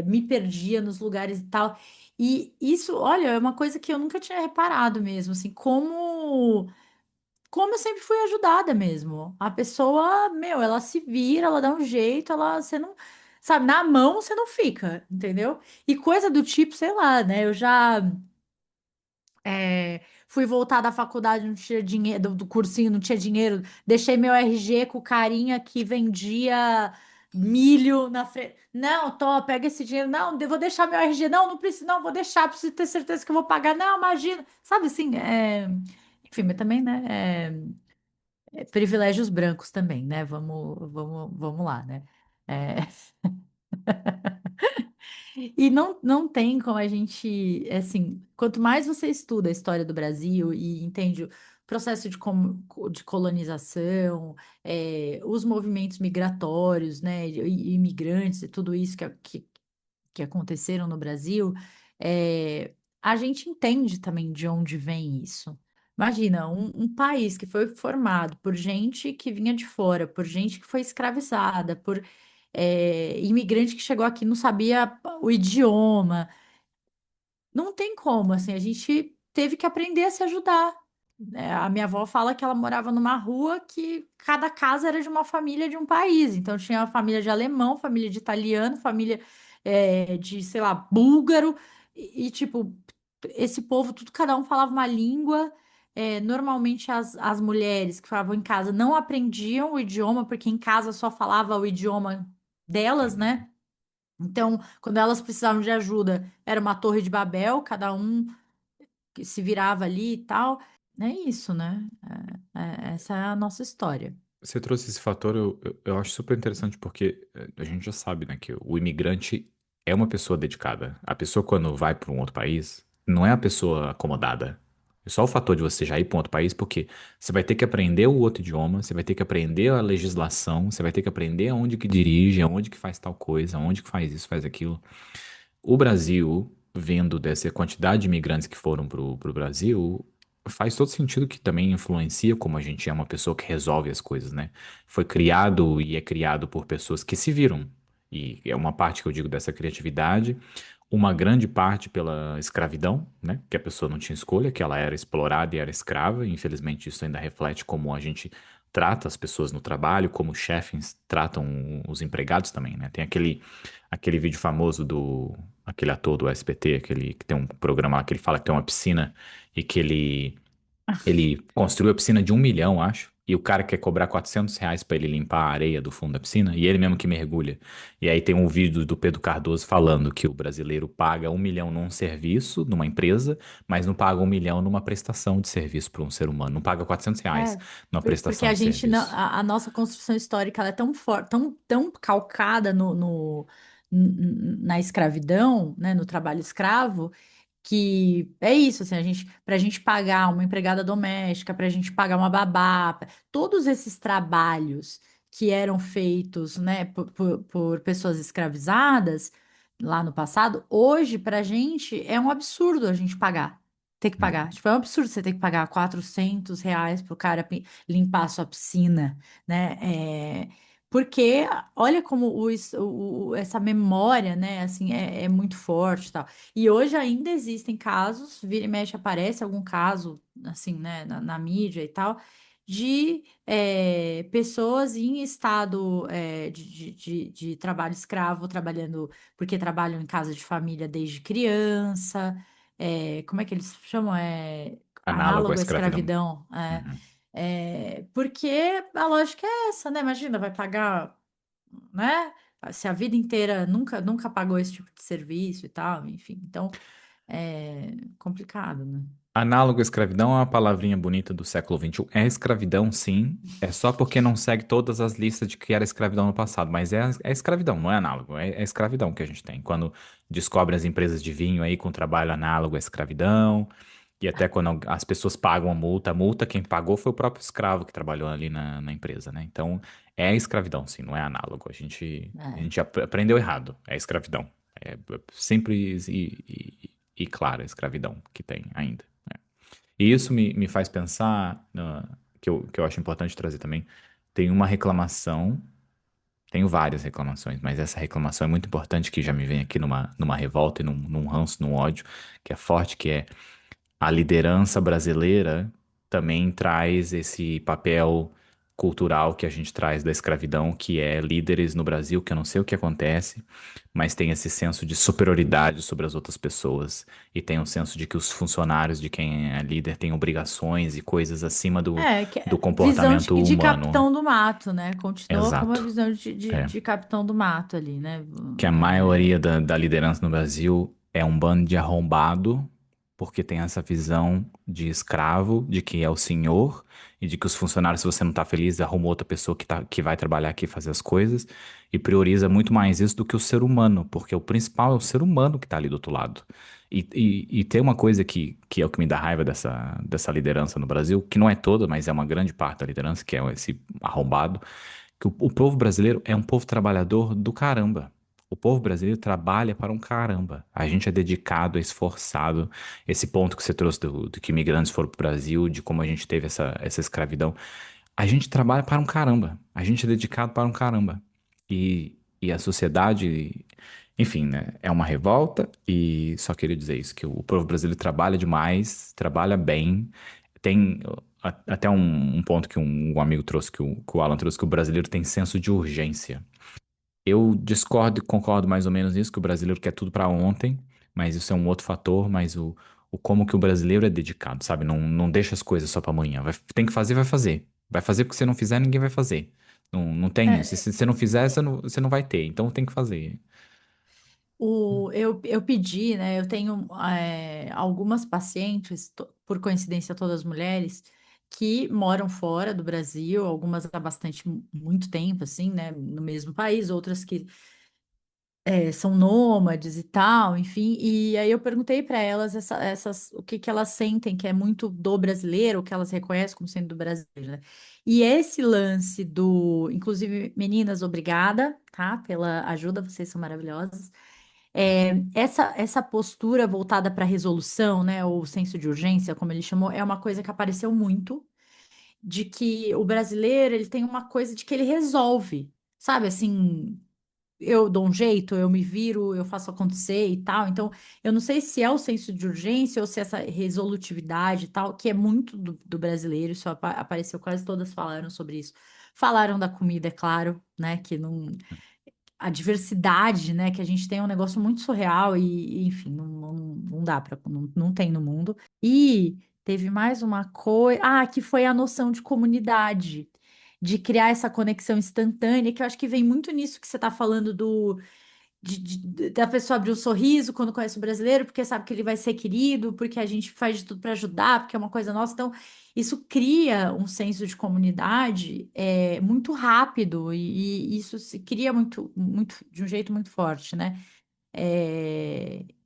me perdia nos lugares e tal. E isso, olha, é uma coisa que eu nunca tinha reparado mesmo, assim, como eu sempre fui ajudada mesmo. A pessoa, meu, ela se vira, ela dá um jeito, você não, sabe, na mão você não fica, entendeu? E coisa do tipo, sei lá, né? Eu já. Fui voltar da faculdade, não tinha dinheiro, do cursinho, não tinha dinheiro. Deixei meu RG com o carinha que vendia milho na frente. Não, Tó, pega esse dinheiro. Não, vou deixar meu RG. Não, não preciso, não, vou deixar, preciso ter certeza que eu vou pagar. Não, imagina. Sabe assim, enfim, mas também, né? Privilégios brancos também, né? Vamos lá, né? É, E não tem como a gente, assim, quanto mais você estuda a história do Brasil e entende o processo de colonização, os movimentos migratórios, né, e imigrantes e tudo isso que aconteceram no Brasil, a gente entende também de onde vem isso. Imagina, um país que foi formado por gente que vinha de fora, por gente que foi escravizada, por imigrante que chegou aqui e não sabia o idioma. Não tem como, assim, a gente teve que aprender a se ajudar. A minha avó fala que ela morava numa rua que cada casa era de uma família de um país. Então tinha a família de alemão, família de italiano, família de, sei lá, búlgaro. Tipo, esse povo, tudo, cada um falava uma língua. Normalmente as mulheres que ficavam em casa não aprendiam o idioma, porque em casa só falava o idioma delas, Uhum. né? Então, quando elas precisavam de ajuda, era uma torre de Babel, cada um que se virava ali e tal. É isso, né? Essa é a nossa história. Você trouxe esse fator, eu acho super interessante porque a gente já sabe, né, que o imigrante é uma pessoa dedicada. A pessoa, quando vai para um outro país, não é a pessoa acomodada. É só o fator de você já ir para um outro país, porque você vai ter que aprender o outro idioma, você vai ter que aprender a legislação, você vai ter que aprender aonde que dirige, aonde que faz tal coisa, aonde que faz isso, faz aquilo. O Brasil, vendo dessa quantidade de imigrantes que foram pro Brasil, faz todo sentido que também influencia como a gente é uma pessoa que resolve as coisas, né? Foi criado e é criado por pessoas que se viram. E é uma parte que eu digo dessa criatividade, uma grande parte pela escravidão, né? Que a pessoa não tinha escolha, que ela era explorada e era escrava. E infelizmente isso ainda reflete como a gente trata as pessoas no trabalho, como os chefes tratam os empregados também, né? Tem aquele vídeo famoso do aquele ator do SBT, aquele que tem um programa lá que ele fala que tem uma piscina e que ele construiu a piscina de 1 milhão, acho. E o cara quer cobrar R$ 400 pra ele limpar a areia do fundo da piscina, e ele mesmo que mergulha. E aí tem um vídeo do Pedro Cardoso falando que o brasileiro paga 1 milhão num serviço, numa empresa, mas não paga 1 milhão numa prestação de serviço para um ser humano. Não paga R$ 400 É, numa porque prestação a de gente, não, serviço. a nossa construção histórica ela é tão forte, tão calcada na escravidão, né, no trabalho escravo, que é isso, assim, para a gente pagar uma empregada doméstica, para a gente pagar uma babá, todos esses trabalhos que eram feitos, né, por pessoas escravizadas lá no passado, hoje, para a gente, é um absurdo a gente pagar. Ter que pagar. Uhum. Tipo, é um absurdo você ter que pagar R$ 400 pro cara limpar a sua piscina, né? Porque olha como essa memória, né, assim, é muito forte e tal. E hoje ainda existem casos, vira e mexe aparece algum caso, assim, né, na mídia e tal, de pessoas em estado de trabalho escravo, trabalhando, porque trabalham em casa de família desde criança. Como é que eles chamam? Análogo à Análogo à escravidão. escravidão. Uhum. Porque a lógica é essa, né? Imagina, vai pagar, né? Se a vida inteira nunca pagou esse tipo de serviço e tal, enfim. Então, é complicado, né? Análogo à escravidão é uma palavrinha bonita do século XXI. É escravidão, sim. É só porque não segue todas as listas de que era escravidão no passado. Mas é escravidão, não é análogo. É escravidão que a gente tem. Quando descobrem as empresas de vinho aí com trabalho análogo à escravidão. E até quando as pessoas pagam a multa quem pagou foi o próprio escravo que trabalhou ali na empresa, né? Então, é escravidão, sim, não é análogo. A É. gente aprendeu errado. É escravidão. É simples e clara a escravidão que tem ainda. E isso me faz pensar, que eu acho importante trazer também. Tem uma reclamação, tenho várias reclamações, mas essa reclamação é muito importante que já me vem aqui numa revolta e num ranço, num ódio, que é forte, que é a liderança brasileira também traz esse papel cultural que a gente traz da escravidão, que é líderes no Brasil, que eu não sei o que acontece, mas tem esse senso de superioridade sobre as outras pessoas e tem um senso de que os funcionários de quem é líder têm obrigações e coisas acima Que do é visão comportamento de humano. capitão do mato, né? Continua com uma Exato. visão de capitão do mato ali, né? Que a maioria da liderança no Brasil é um bando de arrombado, porque tem essa visão de escravo, de que é o senhor, e de que os funcionários, se você não tá feliz, arruma outra pessoa que vai trabalhar aqui e fazer as coisas, e prioriza muito mais isso do que o ser humano, porque o principal é o ser humano que tá ali do outro lado. E tem uma coisa que é o que me dá raiva dessa liderança no Brasil, que não é toda, mas é uma grande parte da liderança, que é esse arrombado, que o povo brasileiro é um povo trabalhador do caramba. O povo brasileiro trabalha para um caramba. A gente é dedicado, é esforçado. Esse ponto que você trouxe do que imigrantes foram para o Brasil, de como a gente teve essa escravidão. A gente trabalha para um caramba. A gente é dedicado para um caramba. E a sociedade, enfim, né? É uma revolta. E só queria dizer isso, que o povo brasileiro trabalha demais, trabalha bem. Tem até um ponto que um amigo trouxe, que o Alan trouxe, que o brasileiro tem senso de urgência. Eu discordo e concordo mais ou menos nisso, que o brasileiro quer tudo para ontem, mas isso é um outro fator, mas o como que o brasileiro é dedicado, sabe? Não deixa as coisas só para amanhã. Tem que fazer, vai fazer. Vai fazer porque se não fizer, ninguém vai fazer. Não tem isso. Se É, você não fizer, você não vai ter. Então tem que fazer. eu pedi, né? Eu tenho algumas pacientes, por coincidência, todas mulheres, que moram fora do Brasil, algumas há muito tempo, assim, né? No mesmo país, outras que são nômades e tal, enfim. E aí eu perguntei para elas o que que elas sentem que é muito do brasileiro, o que elas reconhecem como sendo do brasileiro, né? E esse lance inclusive, meninas, obrigada, tá? Pela ajuda, vocês são maravilhosas. Essa postura voltada para resolução, né? Ou senso de urgência, como ele chamou, é uma coisa que apareceu muito, de que o brasileiro ele tem uma coisa de que ele resolve. Sabe assim, eu dou um jeito, eu me viro, eu faço acontecer e tal. Então, eu não sei se é o senso de urgência ou se é essa resolutividade e tal, que é muito do brasileiro, isso apareceu, quase todas falaram sobre isso. Falaram da comida, é claro, né, que não, a diversidade, né, que a gente tem é um negócio muito surreal enfim, não dá para, não tem no mundo. E teve mais uma coisa, que foi a noção de comunidade, de criar essa conexão instantânea, que eu acho que vem muito nisso que você está falando da pessoa abrir um sorriso quando conhece o brasileiro, porque sabe que ele vai ser querido, porque a gente faz de tudo para ajudar, porque é uma coisa nossa. Então, isso cria um senso de comunidade muito rápido e isso se cria de um jeito muito forte, né?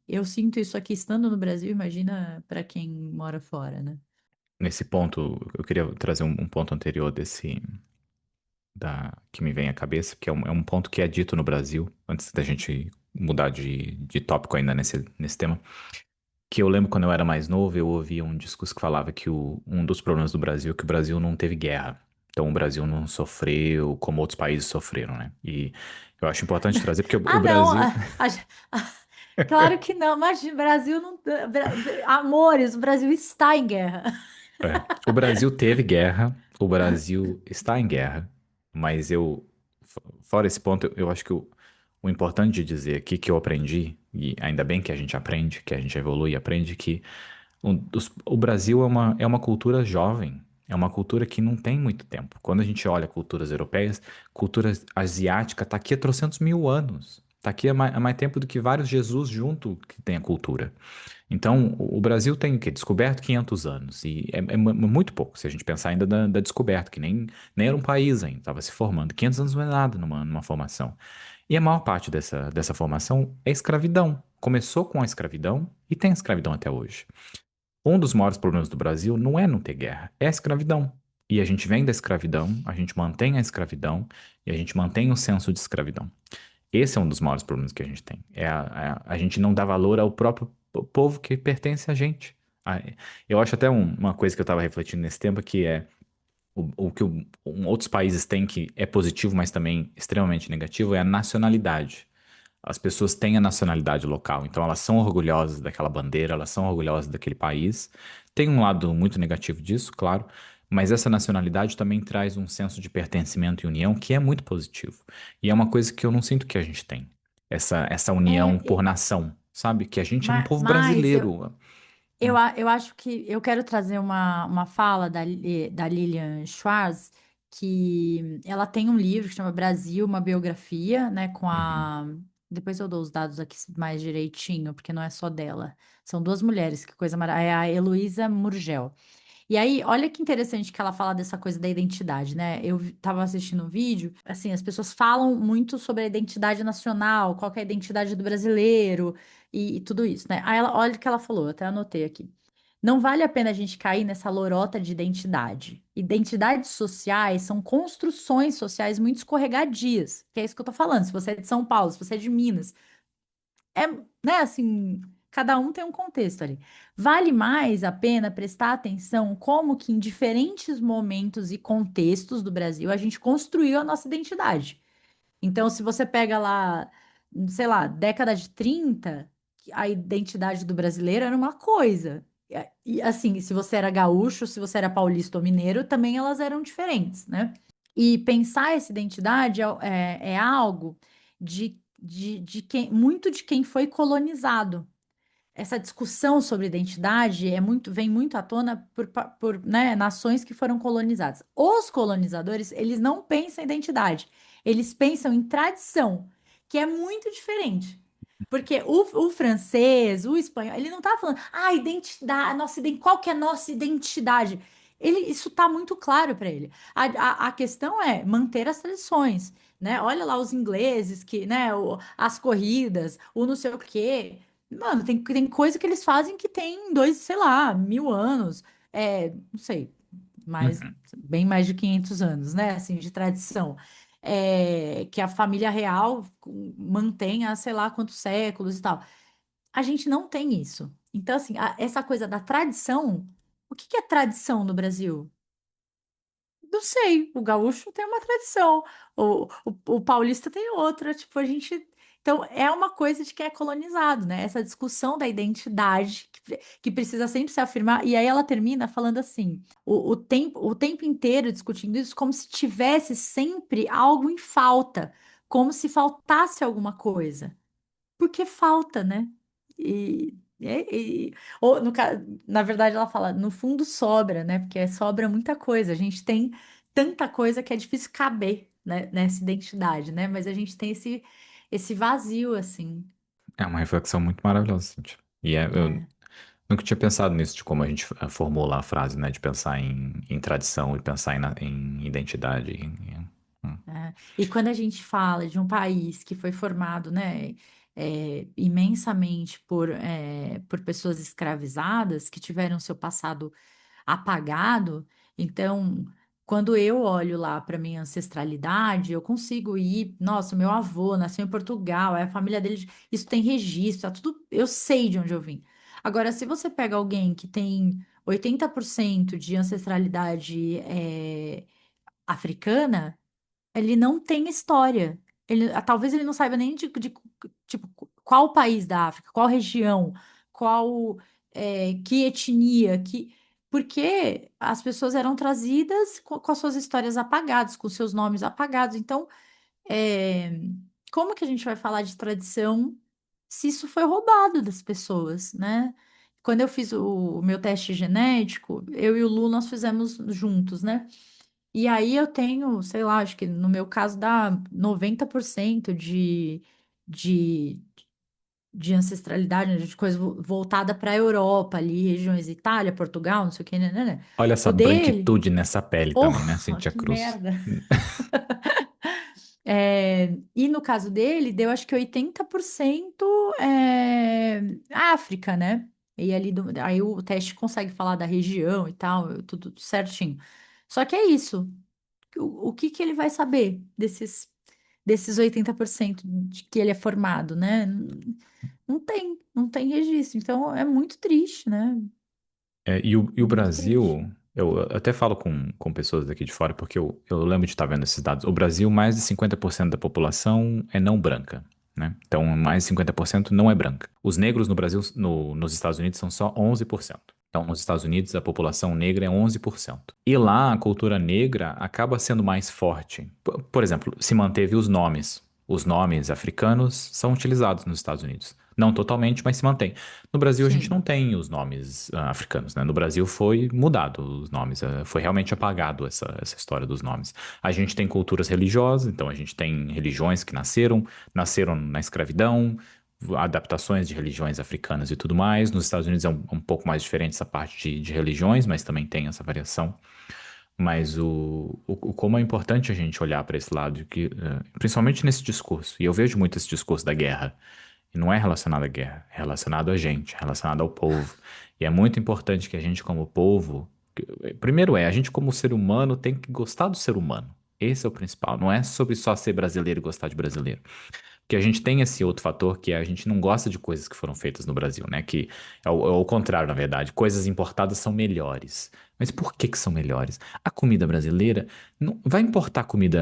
Eu sinto isso aqui estando no Brasil, imagina para quem mora fora, né? Nesse ponto, eu queria trazer um ponto anterior que me vem à cabeça, que é um ponto que é dito no Brasil, antes da gente mudar de tópico ainda nesse tema. Que eu lembro quando eu era mais novo, eu ouvia um discurso que falava que um dos problemas do Brasil é que o Brasil não teve guerra. Então o Brasil não sofreu como outros países sofreram, né? E eu acho importante trazer, porque o Ah, não, Brasil. claro que não, mas o Brasil não. Amores, o Brasil está em guerra. O Brasil teve guerra. o Brasil está em guerra, mas fora esse ponto, eu acho que o importante de dizer aqui que eu aprendi, e ainda bem que a gente aprende, que a gente evolui e aprende, que o Brasil é uma cultura jovem, é uma cultura que não tem muito tempo. Quando a gente olha culturas europeias, cultura asiática está aqui há trocentos mil anos. Está aqui há mais tempo do que vários Jesus junto que tem a cultura. Então, o Brasil tem o quê? Descoberto 500 anos. E muito pouco, se a gente pensar ainda da descoberta, que nem era um país ainda, estava se formando. 500 anos não é nada numa formação. E a maior parte dessa formação é escravidão. Começou com a escravidão e tem escravidão até hoje. Um dos maiores problemas do Brasil não é não ter guerra, é a escravidão. E a gente vem da escravidão, a gente mantém a escravidão e a gente mantém o senso de escravidão. Esse é um dos maiores problemas que a gente tem. A gente não dá valor ao próprio povo que pertence a gente. Ah, eu acho até uma coisa que eu estava refletindo nesse tempo que é o que outros países têm que é positivo, mas também extremamente negativo, é a nacionalidade. As pessoas têm a nacionalidade local, então elas são orgulhosas daquela bandeira, elas são orgulhosas daquele país. Tem um lado muito negativo disso, claro, mas essa nacionalidade também traz um senso de pertencimento e união que é muito positivo. E é uma coisa que eu não sinto que a gente tem. Essa união É, por nação, sabe? Que a gente é um povo mas brasileiro. eu, eu acho que eu quero trazer uma fala da Lilian Schwartz, que ela tem um livro que chama Brasil, uma biografia, né, com Uhum, a... Depois eu dou os dados aqui mais direitinho, porque não é só dela. São duas mulheres, que coisa maravilhosa. É a Heloísa Murgel. E aí, olha que interessante que ela fala dessa coisa da identidade, né? Tava assistindo um vídeo, assim, as pessoas falam muito sobre a identidade nacional, qual que é a identidade do brasileiro e tudo isso, né? Aí ela, olha o que ela falou, eu até anotei aqui. Não vale a pena a gente cair nessa lorota de identidade. Identidades sociais são construções sociais muito escorregadias, que é isso que eu tô falando. Se você é de São Paulo, se você é de Minas, é, né, assim, cada um tem um contexto ali. Vale mais a pena prestar atenção como que em diferentes momentos e contextos do Brasil a gente construiu a nossa identidade. Então, se você pega lá, sei lá, década de 30, a identidade do brasileiro era uma coisa. E assim, se você era gaúcho, se você era paulista ou mineiro, também elas eram diferentes, né? E pensar essa identidade é algo de quem, muito de quem foi colonizado. Essa discussão sobre identidade vem muito à tona por, né, nações que foram colonizadas. Os colonizadores, eles não pensam em identidade, eles pensam em tradição, que é muito diferente. Porque o francês, o espanhol, ele não tá falando, identidade, qual que é a nossa identidade? Isso tá muito claro para ele. A questão é manter as tradições, né? Olha lá os ingleses que, né, as corridas, o não sei o quê. Mano, tem coisa que eles fazem que tem dois, sei lá, 1000 anos. Não sei, uhum. bem mais de 500 anos, né? Assim, de tradição. Que a família real mantém há sei lá quantos séculos e tal. A gente não tem isso. Então, assim, essa coisa da tradição. O que que é tradição no Brasil? Não sei, o gaúcho tem uma tradição, o paulista tem outra, tipo, a gente... Então, é uma coisa de que é colonizado, né? Essa discussão da identidade que precisa sempre se afirmar, e aí ela termina falando assim, o tempo inteiro discutindo isso como se tivesse sempre algo em falta, como se faltasse alguma coisa. Porque falta, né? Ou na verdade, ela fala, no fundo sobra, né? Porque sobra muita coisa. A gente tem tanta coisa que é difícil caber, né, nessa identidade, né? Mas a gente tem esse vazio, assim. É uma reflexão muito maravilhosa, Cintia. Eu É. nunca tinha pensado nisso, de como a gente formula a frase, né? De pensar em tradição e pensar em identidade. É. E quando a gente fala de um país que foi formado, né, imensamente por pessoas escravizadas que tiveram seu passado apagado. Então, quando eu olho lá para minha ancestralidade, eu consigo ir, nossa, meu avô nasceu em Portugal, é a família dele, isso tem registro, tá tudo, eu sei de onde eu vim. Agora, se você pega alguém que tem 80% de ancestralidade africana, ele não tem história. Talvez ele não saiba nem tipo, qual país da África, qual região, que etnia, que. porque as pessoas eram trazidas com as suas histórias apagadas, com seus nomes apagados. Então, é, como que a gente vai falar de tradição se isso foi roubado das pessoas, né? Quando eu fiz o meu teste genético, eu e o Lu, nós fizemos juntos, né? E aí eu tenho, sei lá, acho que no meu caso dá 90% de, de ancestralidade, né, de coisa voltada para a Europa ali, regiões Itália, Portugal, não sei o que, né? Olha essa O dele, branquitude nessa pele oh, também, né, Cintia que Cruz? merda! E no caso dele, deu acho que 80% África, né? E ali aí o teste consegue falar da região e tal, tudo certinho. Só que é isso. O que que ele vai saber desses 80% de que ele é formado, né? Não tem registro. Então é muito triste, né? E o Muito triste. Brasil, eu até falo com pessoas daqui de fora, porque eu lembro de estar vendo esses dados. O Brasil, mais de 50% da população é não branca, né? Então, mais de 50% não é branca. Os negros no Brasil, nos Estados Unidos, são só 11%. Então, nos Estados Unidos, a população negra é 11%. E lá, a cultura negra acaba sendo mais forte. Por exemplo, se manteve os nomes. Os nomes africanos são utilizados nos Estados Unidos. Não totalmente, mas se mantém. No Brasil, a gente não Sim. tem os nomes africanos, né? No Brasil foi mudado os nomes, foi realmente apagado essa história dos nomes. A gente tem culturas religiosas, então a gente tem religiões que nasceram na escravidão, adaptações de religiões africanas e tudo mais. Nos Estados Unidos é um pouco mais diferente essa parte de religiões, mas também tem essa variação. Mas como é importante a gente olhar para esse lado, principalmente nesse discurso, e eu vejo muito esse discurso da guerra. E não é relacionado à guerra, é relacionado a gente, é relacionado ao povo. E é muito importante que a gente, como povo, primeiro a gente, como ser humano, tem que gostar do ser humano. Esse é o principal. Não é sobre só ser brasileiro e gostar de brasileiro. Porque a gente tem esse outro fator que é a gente não gosta de coisas que foram feitas no Brasil, né? Que é o contrário, na verdade. Coisas importadas são melhores. Mas por que que são melhores? A comida brasileira não vai importar comida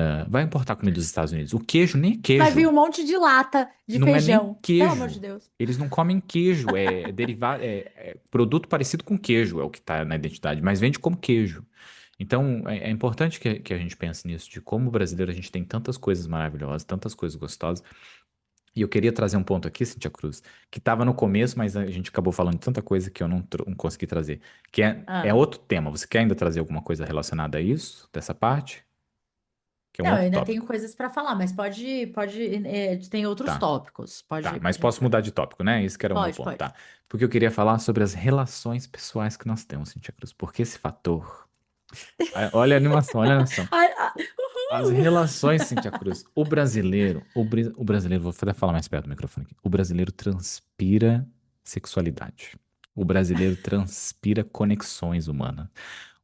dos Estados Unidos. O queijo nem é Vai vir queijo. um monte de lata de Não é nem feijão. Pelo amor de queijo. Deus. Eles não comem queijo, é derivado, é produto parecido com queijo, é o que está na identidade, mas vende como queijo. Então, é importante que a gente pense nisso, de como brasileiro a gente tem tantas coisas maravilhosas, tantas coisas gostosas. E eu queria trazer um ponto aqui, Cintia Cruz, que estava no começo, mas a gente acabou falando de tanta coisa que eu não consegui trazer, que é Ah. outro tema. Você quer ainda trazer alguma coisa relacionada a isso, dessa parte? Que é um Não, eu outro ainda tenho tópico. coisas para falar, mas tem outros Tá. tópicos. Tá, Pode, mas pode posso entrar. mudar de tópico, né? Isso que era o meu Pode, ponto, pode. tá? Porque eu queria falar sobre as relações pessoais que nós temos, Cintia Cruz. Porque esse fator. Olha a animação, olha a animação. Ai, As relações, Cintia Cruz. O brasileiro, vou até falar mais perto do microfone aqui. O brasileiro transpira sexualidade. O brasileiro transpira conexões humanas.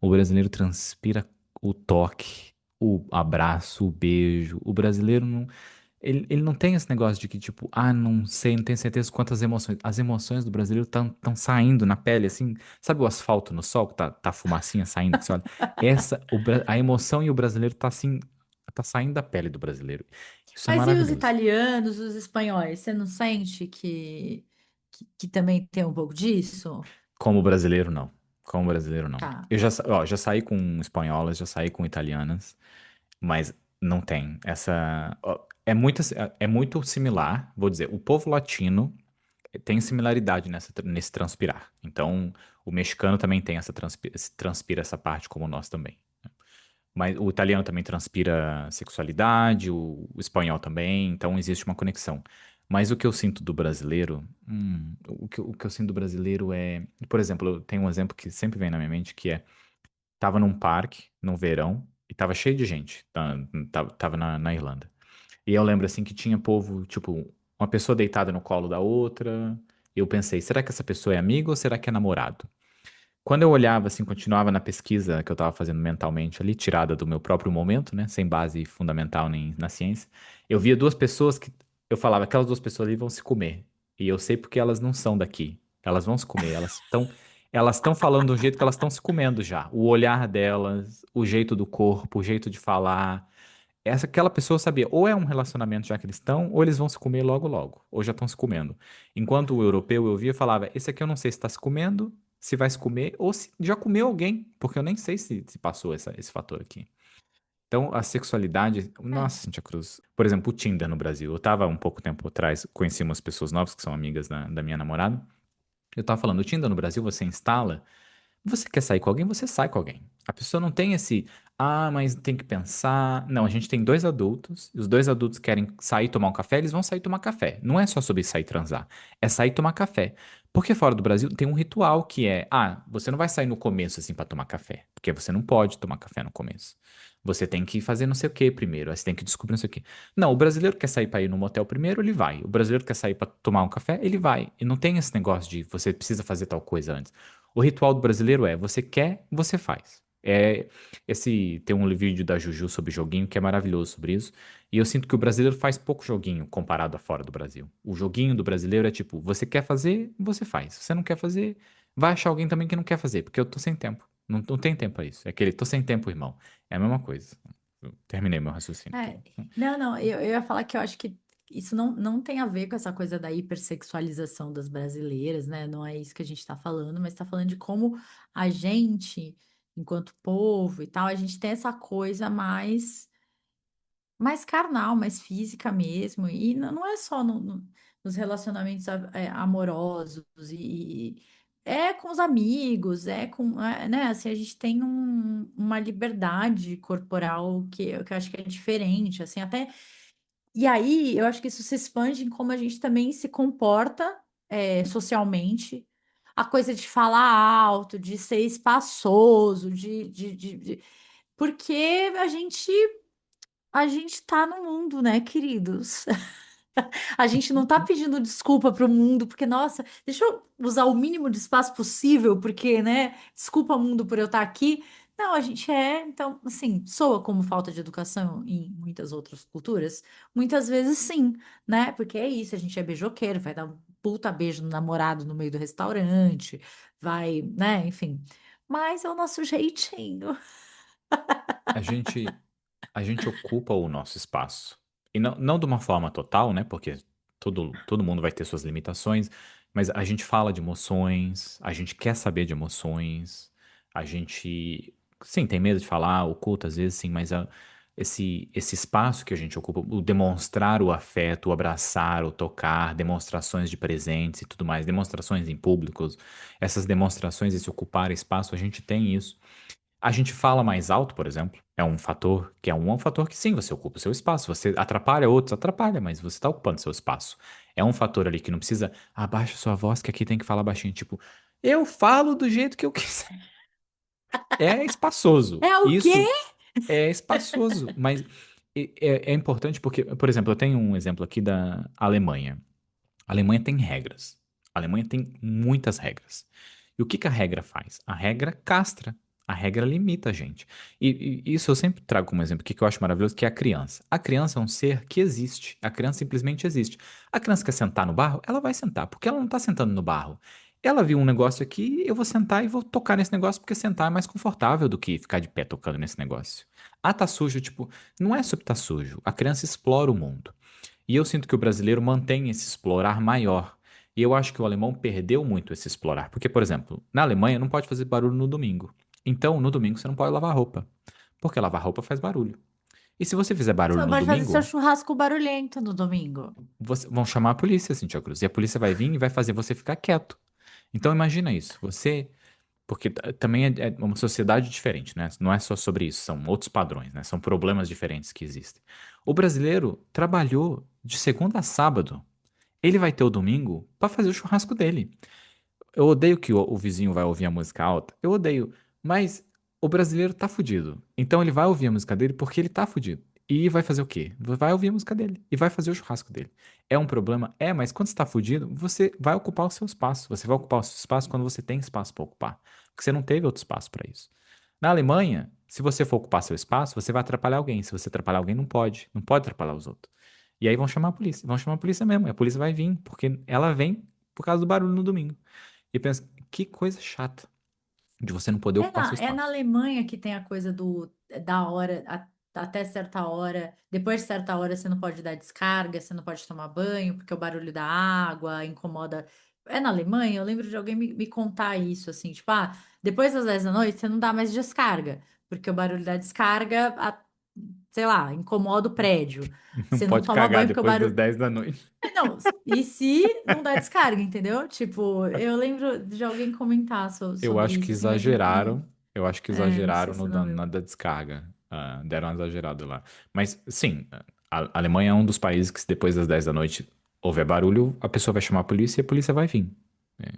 O brasileiro transpira o toque, o abraço, o beijo. O brasileiro não. Ele não tem esse negócio de que, tipo, não sei, não tenho certeza quantas emoções. As emoções do brasileiro estão saindo na pele, assim. Sabe o asfalto no sol, que tá a fumacinha saindo, que você olha? A emoção e o brasileiro tá assim, tá saindo da pele do brasileiro. Isso é mas e os maravilhoso. italianos, os espanhóis? Você não sente que também tem um pouco disso? Como brasileiro, não. Como brasileiro, não. Tá. Eu já saí com espanholas, já saí com italianas, mas não tem. É muito similar, vou dizer, o povo latino tem similaridade nesse transpirar. Então, o mexicano também tem transpira essa parte como nós também. Mas o italiano também transpira sexualidade, o espanhol também, então existe uma conexão. Mas o que eu sinto do brasileiro, o que eu sinto do brasileiro é, por exemplo, eu tenho um exemplo que sempre vem na minha mente, que é, tava num parque, num verão, e tava cheio de gente, tava na Irlanda. E eu lembro assim que tinha povo, tipo, uma pessoa deitada no colo da outra, e eu pensei, será que essa pessoa é amigo ou será que é namorado? Quando eu olhava, assim, continuava na pesquisa que eu estava fazendo mentalmente ali, tirada do meu próprio momento, né, sem base fundamental nem na ciência, eu via duas pessoas que eu falava, aquelas duas pessoas ali vão se comer. E eu sei porque elas não são daqui. Elas vão se comer, elas estão falando do jeito que elas estão se comendo já. O olhar delas, o jeito do corpo, o jeito de falar. Aquela pessoa sabia, ou é um relacionamento já que eles estão, ou eles vão se comer logo logo, ou já estão se comendo. Enquanto o europeu eu via e falava, esse aqui eu não sei se está se comendo, se vai se comer ou se já comeu alguém, porque eu nem sei se passou esse fator aqui. Então, a sexualidade. É. Nossa, Cintia Cruz. Por exemplo, o Tinder no Brasil. Eu tava um pouco tempo atrás, conheci umas pessoas novas que são amigas da minha namorada. Eu tava falando, o Tinder no Brasil você instala. Você quer sair com alguém, você sai com alguém. A pessoa não tem esse, mas tem que pensar. Não, a gente tem dois adultos, e os dois adultos querem sair tomar um café, eles vão sair tomar café. Não é só sobre sair transar, é sair tomar café. Porque fora do Brasil tem um ritual que é, você não vai sair no começo assim pra tomar café, porque você não pode tomar café no começo. Você tem que fazer não sei o que primeiro, aí você tem que descobrir não sei o que. Não, o brasileiro quer sair pra ir no motel primeiro, ele vai. O brasileiro quer sair pra tomar um café, ele vai. E não tem esse negócio de você precisa fazer tal coisa antes. O ritual do brasileiro é: você quer, você faz. Tem um vídeo da Juju sobre joguinho que é maravilhoso sobre isso. E eu sinto que o brasileiro faz pouco joguinho comparado a fora do Brasil. O joguinho do brasileiro é tipo: você quer fazer, você faz. Se você não quer fazer, vai achar alguém também que não quer fazer, porque eu tô sem tempo. Não, não tem tempo pra isso. É aquele tô sem tempo, irmão. É a mesma coisa. Eu terminei meu raciocínio aqui. É, não, eu ia falar que eu acho que isso não tem a ver com essa coisa da hipersexualização das brasileiras, né? Não é isso que a gente está falando, mas está falando de como a gente, enquanto povo e tal, a gente tem essa coisa mais carnal, mais física mesmo. E não é só nos relacionamentos amorosos, e é com os amigos, né? Assim, a gente tem uma liberdade corporal que eu acho que é diferente, assim, até. E aí, eu acho que isso se expande em como a gente também se comporta, socialmente. A coisa de falar alto, de ser espaçoso, porque a gente tá no mundo, né, queridos? A gente não tá pedindo desculpa pro mundo, porque, nossa, deixa eu usar o mínimo de espaço possível, porque, né, desculpa, mundo, por eu estar aqui. Não, a gente então, assim, soa como falta de educação em muitas outras culturas? Muitas vezes sim, né? Porque é isso, a gente é beijoqueiro, vai dar um puta beijo no namorado no meio do restaurante, vai, né, enfim. Mas é o nosso jeitinho. A gente, a gente ocupa o nosso espaço. E não de uma forma total, né? Porque todo mundo vai ter suas limitações, mas a gente fala de emoções, a gente quer saber de emoções, a gente, sim, tem medo de falar, oculta às vezes, sim, mas esse espaço que a gente ocupa, o demonstrar o afeto, o abraçar, o tocar, demonstrações de presentes e tudo mais, demonstrações em públicos, essas demonstrações, esse ocupar espaço, a gente tem isso. A gente fala mais alto, por exemplo, é um fator que é um fator que sim, você ocupa o seu espaço. Você atrapalha outros, atrapalha, mas você está ocupando seu espaço. É um fator ali que não precisa abaixa sua voz, que aqui tem que falar baixinho, tipo, eu falo do jeito que eu quiser. É espaçoso. É o quê? Isso é espaçoso, mas é importante porque, por exemplo, eu tenho um exemplo aqui da Alemanha. A Alemanha tem regras. A Alemanha tem muitas regras. E o que que a regra faz? A regra castra. A regra limita a gente. E isso eu sempre trago como exemplo, que eu acho maravilhoso, que é a criança. A criança é um ser que existe. A criança simplesmente existe. A criança quer sentar no barro, ela vai sentar, porque ela não está sentando no barro. Ela viu um negócio aqui, eu vou sentar e vou tocar nesse negócio, porque sentar é mais confortável do que ficar de pé tocando nesse negócio. Tá sujo, tipo, não é sobre tá sujo. A criança explora o mundo. E eu sinto que o brasileiro mantém esse explorar maior. E eu acho que o alemão perdeu muito esse explorar. Porque, por exemplo, na Alemanha não pode fazer barulho no domingo. Então, no domingo você não pode lavar roupa. Porque lavar roupa faz barulho. E se você fizer Você barulho não no pode fazer seu domingo, churrasco barulhento no domingo. vão chamar a polícia, Cintia Cruz. E a polícia vai vir e vai fazer você ficar quieto. Então imagina isso. Porque também é uma sociedade diferente, né? Não é só sobre isso, são outros padrões, né? São problemas diferentes que existem. O brasileiro trabalhou de segunda a sábado. Ele vai ter o domingo para fazer o churrasco dele. Eu odeio que o vizinho vai ouvir a música alta. Eu odeio. Mas o brasileiro tá fudido. Então ele vai ouvir a música dele porque ele tá fudido. E vai fazer o quê? Vai ouvir a música dele. E vai fazer o churrasco dele. É um problema? É, mas quando você tá fudido, você vai ocupar o seu espaço. Você vai ocupar o seu espaço quando você tem espaço para ocupar. Porque você não teve outro espaço para isso. Na Alemanha, se você for ocupar seu espaço, você vai atrapalhar alguém. Se você atrapalhar alguém, não pode. Não pode atrapalhar os outros. E aí vão chamar a polícia. Vão chamar a polícia mesmo. E a polícia vai vir, porque ela vem por causa do barulho no domingo. E pensa, que coisa chata de você não poder É ocupar seu na espaço. Alemanha que tem a coisa da hora, até certa hora, depois de certa hora você não pode dar descarga, você não pode tomar banho, porque o barulho da água incomoda. é na Alemanha, eu lembro de alguém me contar isso, assim, tipo, depois das 10 da noite você não dá mais descarga, porque o barulho da descarga, sei lá, incomoda o prédio. Não Você não pode toma cagar banho porque o depois das barulho. 10 da noite. Não, e se não dá descarga, entendeu? Tipo, eu lembro de alguém comentar Eu sobre acho que isso, assim, mas não, exageraram. Eu acho que não sei exageraram se no não na lembro. da descarga. Ah, deram uma exagerada lá. Mas, sim, a Alemanha é um dos países que, se depois das 10 da noite houver barulho, a pessoa vai chamar a polícia e a polícia vai vir.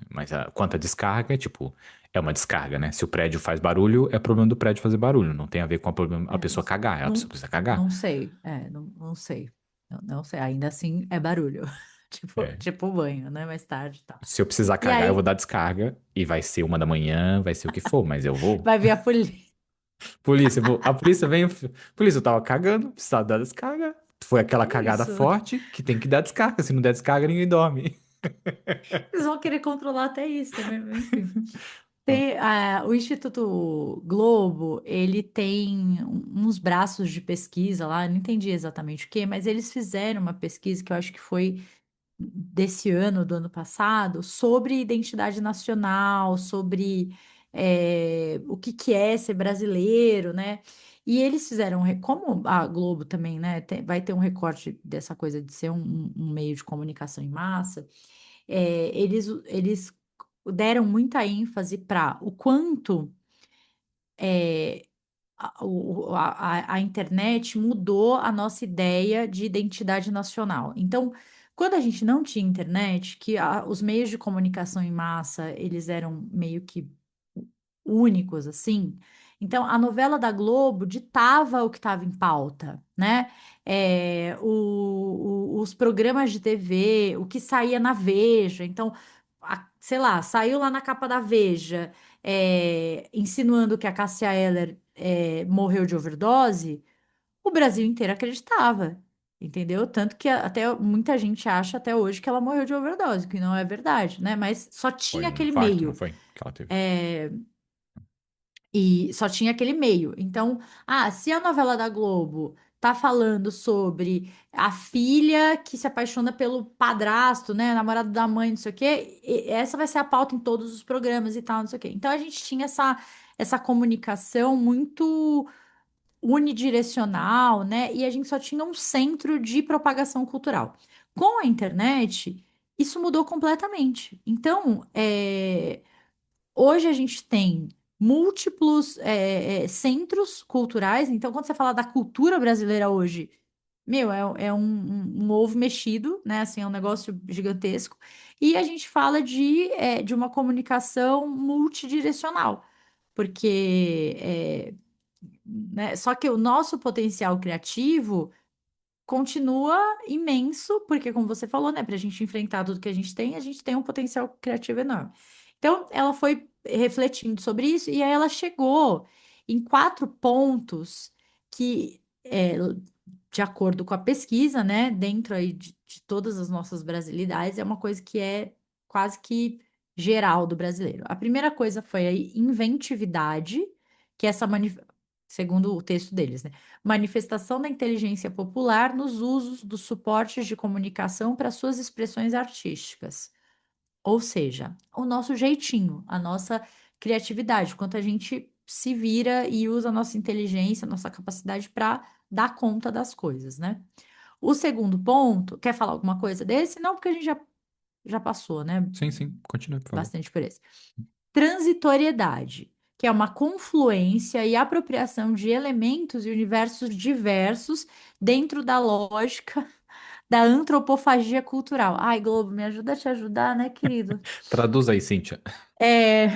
Mas quanto à descarga, é tipo, é uma descarga, né? Se o prédio faz barulho, é problema do prédio fazer barulho. Não tem a ver com a É, pessoa cagar. A pessoa não, precisa cagar. não sei, não sei. Não sei, ainda assim é barulho. Tipo, É. tipo banho, né? Mais tarde e tal. Se eu precisar E cagar, eu vou aí dar descarga. E vai ser 1 da manhã, vai ser o que for, mas eu vou. vai vir a polícia. Polícia, a polícia vem. Polícia, eu tava cagando, precisava dar descarga. Foi aquela É cagada isso. forte que tem que dar descarga. Se não der descarga, ninguém dorme. Eles vão querer controlar até isso, né? Mas, enfim. O Instituto Globo, ele tem uns braços de pesquisa lá, não entendi exatamente o quê, mas eles fizeram uma pesquisa que eu acho que foi desse ano, do ano passado, sobre identidade nacional, sobre o que que é ser brasileiro, né? E eles fizeram, como a Globo também, né, vai ter um recorte dessa coisa de ser um meio de comunicação em massa, eles deram muita ênfase para o quanto é, a internet mudou a nossa ideia de identidade nacional. Então, quando a gente não tinha internet, que os meios de comunicação em massa, eles eram meio que únicos, assim. Então, a novela da Globo ditava o que estava em pauta, né? Os programas de TV, o que saía na Veja. Então, sei lá, saiu lá na capa da Veja, insinuando que a Cássia Eller morreu de overdose, o Brasil inteiro acreditava. Entendeu? Tanto que até muita gente acha até hoje que ela morreu de overdose, que não é verdade, né? Mas só Foi tinha um aquele infarto, não meio. foi? Que ela teve. E só tinha aquele meio. Então, se a novela da Globo tá falando sobre a filha que se apaixona pelo padrasto, né, namorado da mãe, não sei o quê, essa vai ser a pauta em todos os programas e tal, não sei o quê. Então, a gente tinha essa comunicação muito unidirecional, né, e a gente só tinha um centro de propagação cultural. Com a internet, isso mudou completamente. Então, hoje a gente tem múltiplos centros culturais. Então, quando você fala da cultura brasileira hoje, meu, é um ovo mexido, né? Assim, é um negócio gigantesco. E a gente fala de uma comunicação multidirecional, porque né, só que o nosso potencial criativo continua imenso, porque, como você falou, né, para a gente enfrentar tudo que a gente tem um potencial criativo enorme. Então, ela foi refletindo sobre isso e aí ela chegou em 4 pontos que, de acordo com a pesquisa, né, dentro aí de todas as nossas brasilidades, é uma coisa que é quase que geral do brasileiro. A primeira coisa foi a inventividade, que é segundo o texto deles, né? Manifestação da inteligência popular nos usos dos suportes de comunicação para suas expressões artísticas. Ou seja, o nosso jeitinho, a nossa criatividade, quanto a gente se vira e usa a nossa inteligência, a nossa capacidade para dar conta das coisas, né? O segundo ponto, quer falar alguma coisa desse? Não, porque a gente já passou, né? Sim, sim. Continue, por favor. Bastante por esse. Transitoriedade, que é uma confluência e apropriação de elementos e universos diversos dentro da lógica da antropofagia cultural. Ai, Globo, me ajuda a te ajudar, né, querido? Traduz aí, Cíntia. É,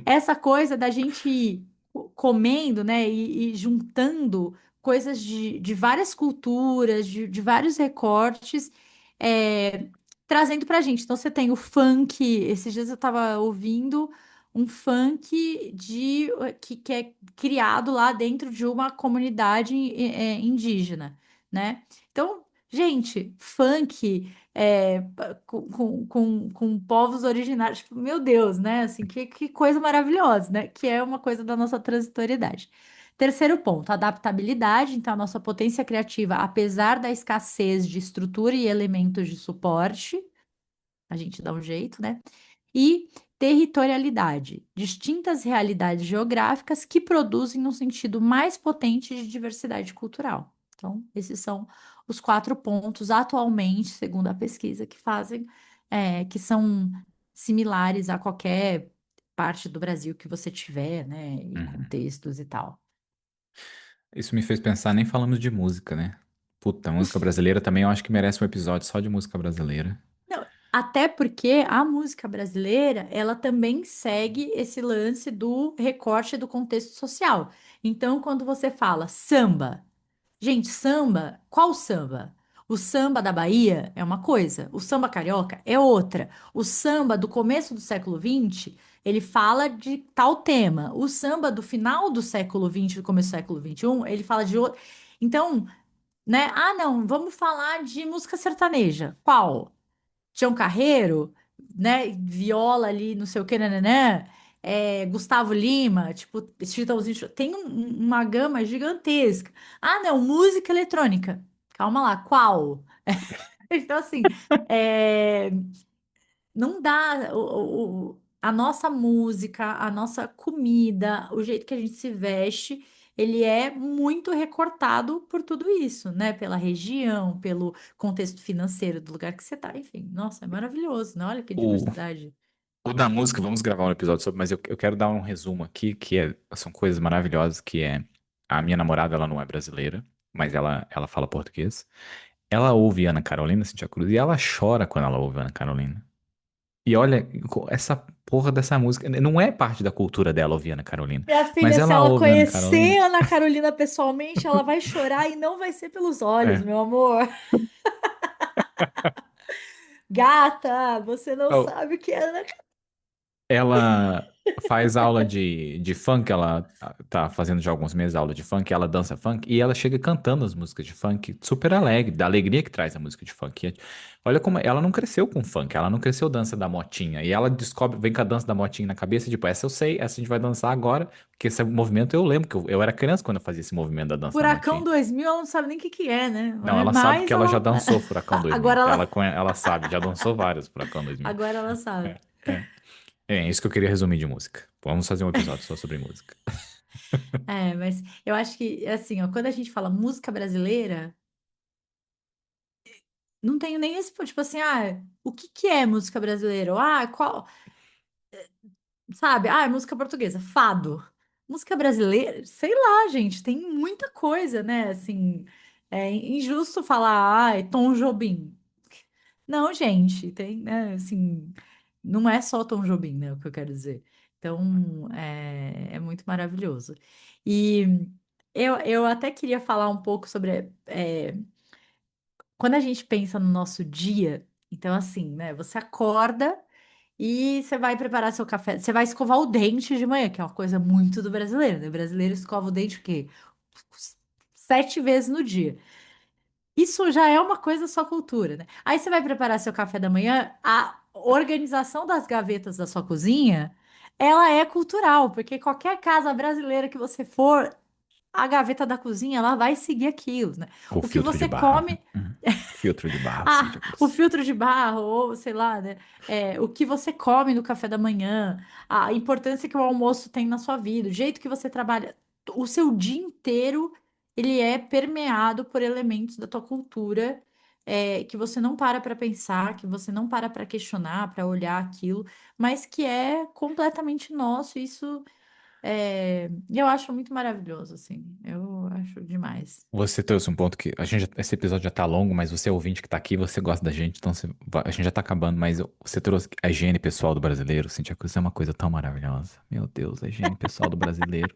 essa coisa da gente ir comendo, né, e juntando coisas de várias culturas, de vários recortes, é, trazendo pra gente. Então, você tem o funk, esses dias eu tava ouvindo um funk que é criado lá dentro de uma comunidade indígena, né? Então, gente, funk com povos originários. Tipo, meu Deus, né? Assim, que coisa maravilhosa, né? Que é uma coisa da nossa transitoriedade. Terceiro ponto, adaptabilidade. Então, a nossa potência criativa, apesar da escassez de estrutura e elementos de suporte. a gente dá um jeito, né? E territorialidade, distintas realidades geográficas que produzem um sentido mais potente de diversidade cultural. Então, esses são os 4 pontos atualmente, segundo a pesquisa, que fazem, que são similares a qualquer parte do Brasil que você tiver, né? E Uhum. contextos e tal. Isso me fez pensar, nem falamos de música, né? Puta, música brasileira também eu acho que merece um episódio só de música brasileira. Não, até porque a música brasileira, ela também segue esse lance do recorte do contexto social. Então, quando você fala samba, gente, samba, qual samba? O samba da Bahia é uma coisa, o samba carioca é outra. O samba do começo do século XX, ele fala de tal tema. O samba do final do século XX, do começo do século XXI, ele fala de outro. Então, né? Ah, não, vamos falar de música sertaneja. Qual? Tião Carreiro, né? Viola ali, não sei o que, né? Gustavo Lima, tipo, Chitãozinho, tem uma gama gigantesca. Ah, não, música eletrônica. Calma lá, qual? Então, assim, é, não dá. A nossa música, a nossa comida, o jeito que a gente se veste, ele é muito recortado por tudo isso, né? Pela região, pelo contexto financeiro do lugar que você tá. Enfim, nossa, é maravilhoso, né? Olha que O, diversidade. o da música, vamos gravar um episódio sobre, mas eu quero dar um resumo aqui, são coisas maravilhosas, que é a minha namorada, ela não é brasileira, mas ela fala português. Ela ouve Ana Carolina, Cintia Cruz, e ela chora quando ela ouve Ana Carolina. E olha, essa porra dessa música, não é parte da cultura dela ouvir Ana Carolina, Minha mas filha, se ela ela ouve Ana conhecer Carolina. a Ana Carolina pessoalmente, ela vai chorar e não vai ser pelos olhos, É. meu amor. Gata, você não Oh, sabe o que é Ana. ela faz aula de funk, ela tá fazendo já alguns meses aula de funk, ela dança funk e ela chega cantando as músicas de funk super alegre, da alegria que traz a música de funk. Olha como ela não cresceu com funk, ela não cresceu dança da motinha. E ela descobre, vem com a dança da motinha na cabeça, tipo, essa eu sei, essa a gente vai dançar agora, porque esse movimento eu lembro que eu era criança quando eu fazia esse movimento da dança da Furacão motinha. 2000, ela não sabe nem o que que é, né? Não, ela sabe que Mas ela já ela. dançou Furacão 2000. Agora Ela, ela. ela sabe, já dançou vários Furacão 2000. Agora ela sabe. É, é. É isso que eu queria resumir de música. Vamos fazer um episódio só sobre música. Mas eu acho que, assim, ó, quando a gente fala música brasileira, não tenho nem esse, tipo assim, o que que é música brasileira? Ou, qual, sabe? É música portuguesa, fado. Música brasileira, sei lá, gente, tem muita coisa, né? Assim, é injusto falar, Tom Jobim. Não, gente, tem, né, assim, não é só Tom Jobim, né, o que eu quero dizer. Então, é muito maravilhoso. E eu até queria falar um pouco sobre, quando a gente pensa no nosso dia, então, assim, né, você acorda e você vai preparar seu café, você vai escovar o dente de manhã, que é uma coisa muito do brasileiro, né? O brasileiro escova o dente o quê? 7 vezes no dia. Isso já é uma coisa só cultura, né? Aí você vai preparar seu café da manhã, a organização das gavetas da sua cozinha, ela é cultural, porque qualquer casa brasileira que você for, a gaveta da cozinha, ela vai seguir aquilo, né? O O que filtro de você barro. come, Filtro de barro, Cíntia o Cruz. filtro de barro, ou sei lá, né? O que você come no café da manhã, a importância que o almoço tem na sua vida, o jeito que você trabalha, o seu dia inteiro, ele é permeado por elementos da tua cultura, que você não para pensar, que você não para questionar, para olhar aquilo, mas que é completamente nosso. Isso eu acho muito maravilhoso, assim. Eu acho demais. Você trouxe um ponto que esse episódio já tá longo, mas você é ouvinte que tá aqui, você gosta da gente, então a gente já tá acabando, mas você trouxe a higiene pessoal do brasileiro, Cíntia Cruz, é uma coisa tão maravilhosa. Meu Deus, a higiene pessoal do brasileiro.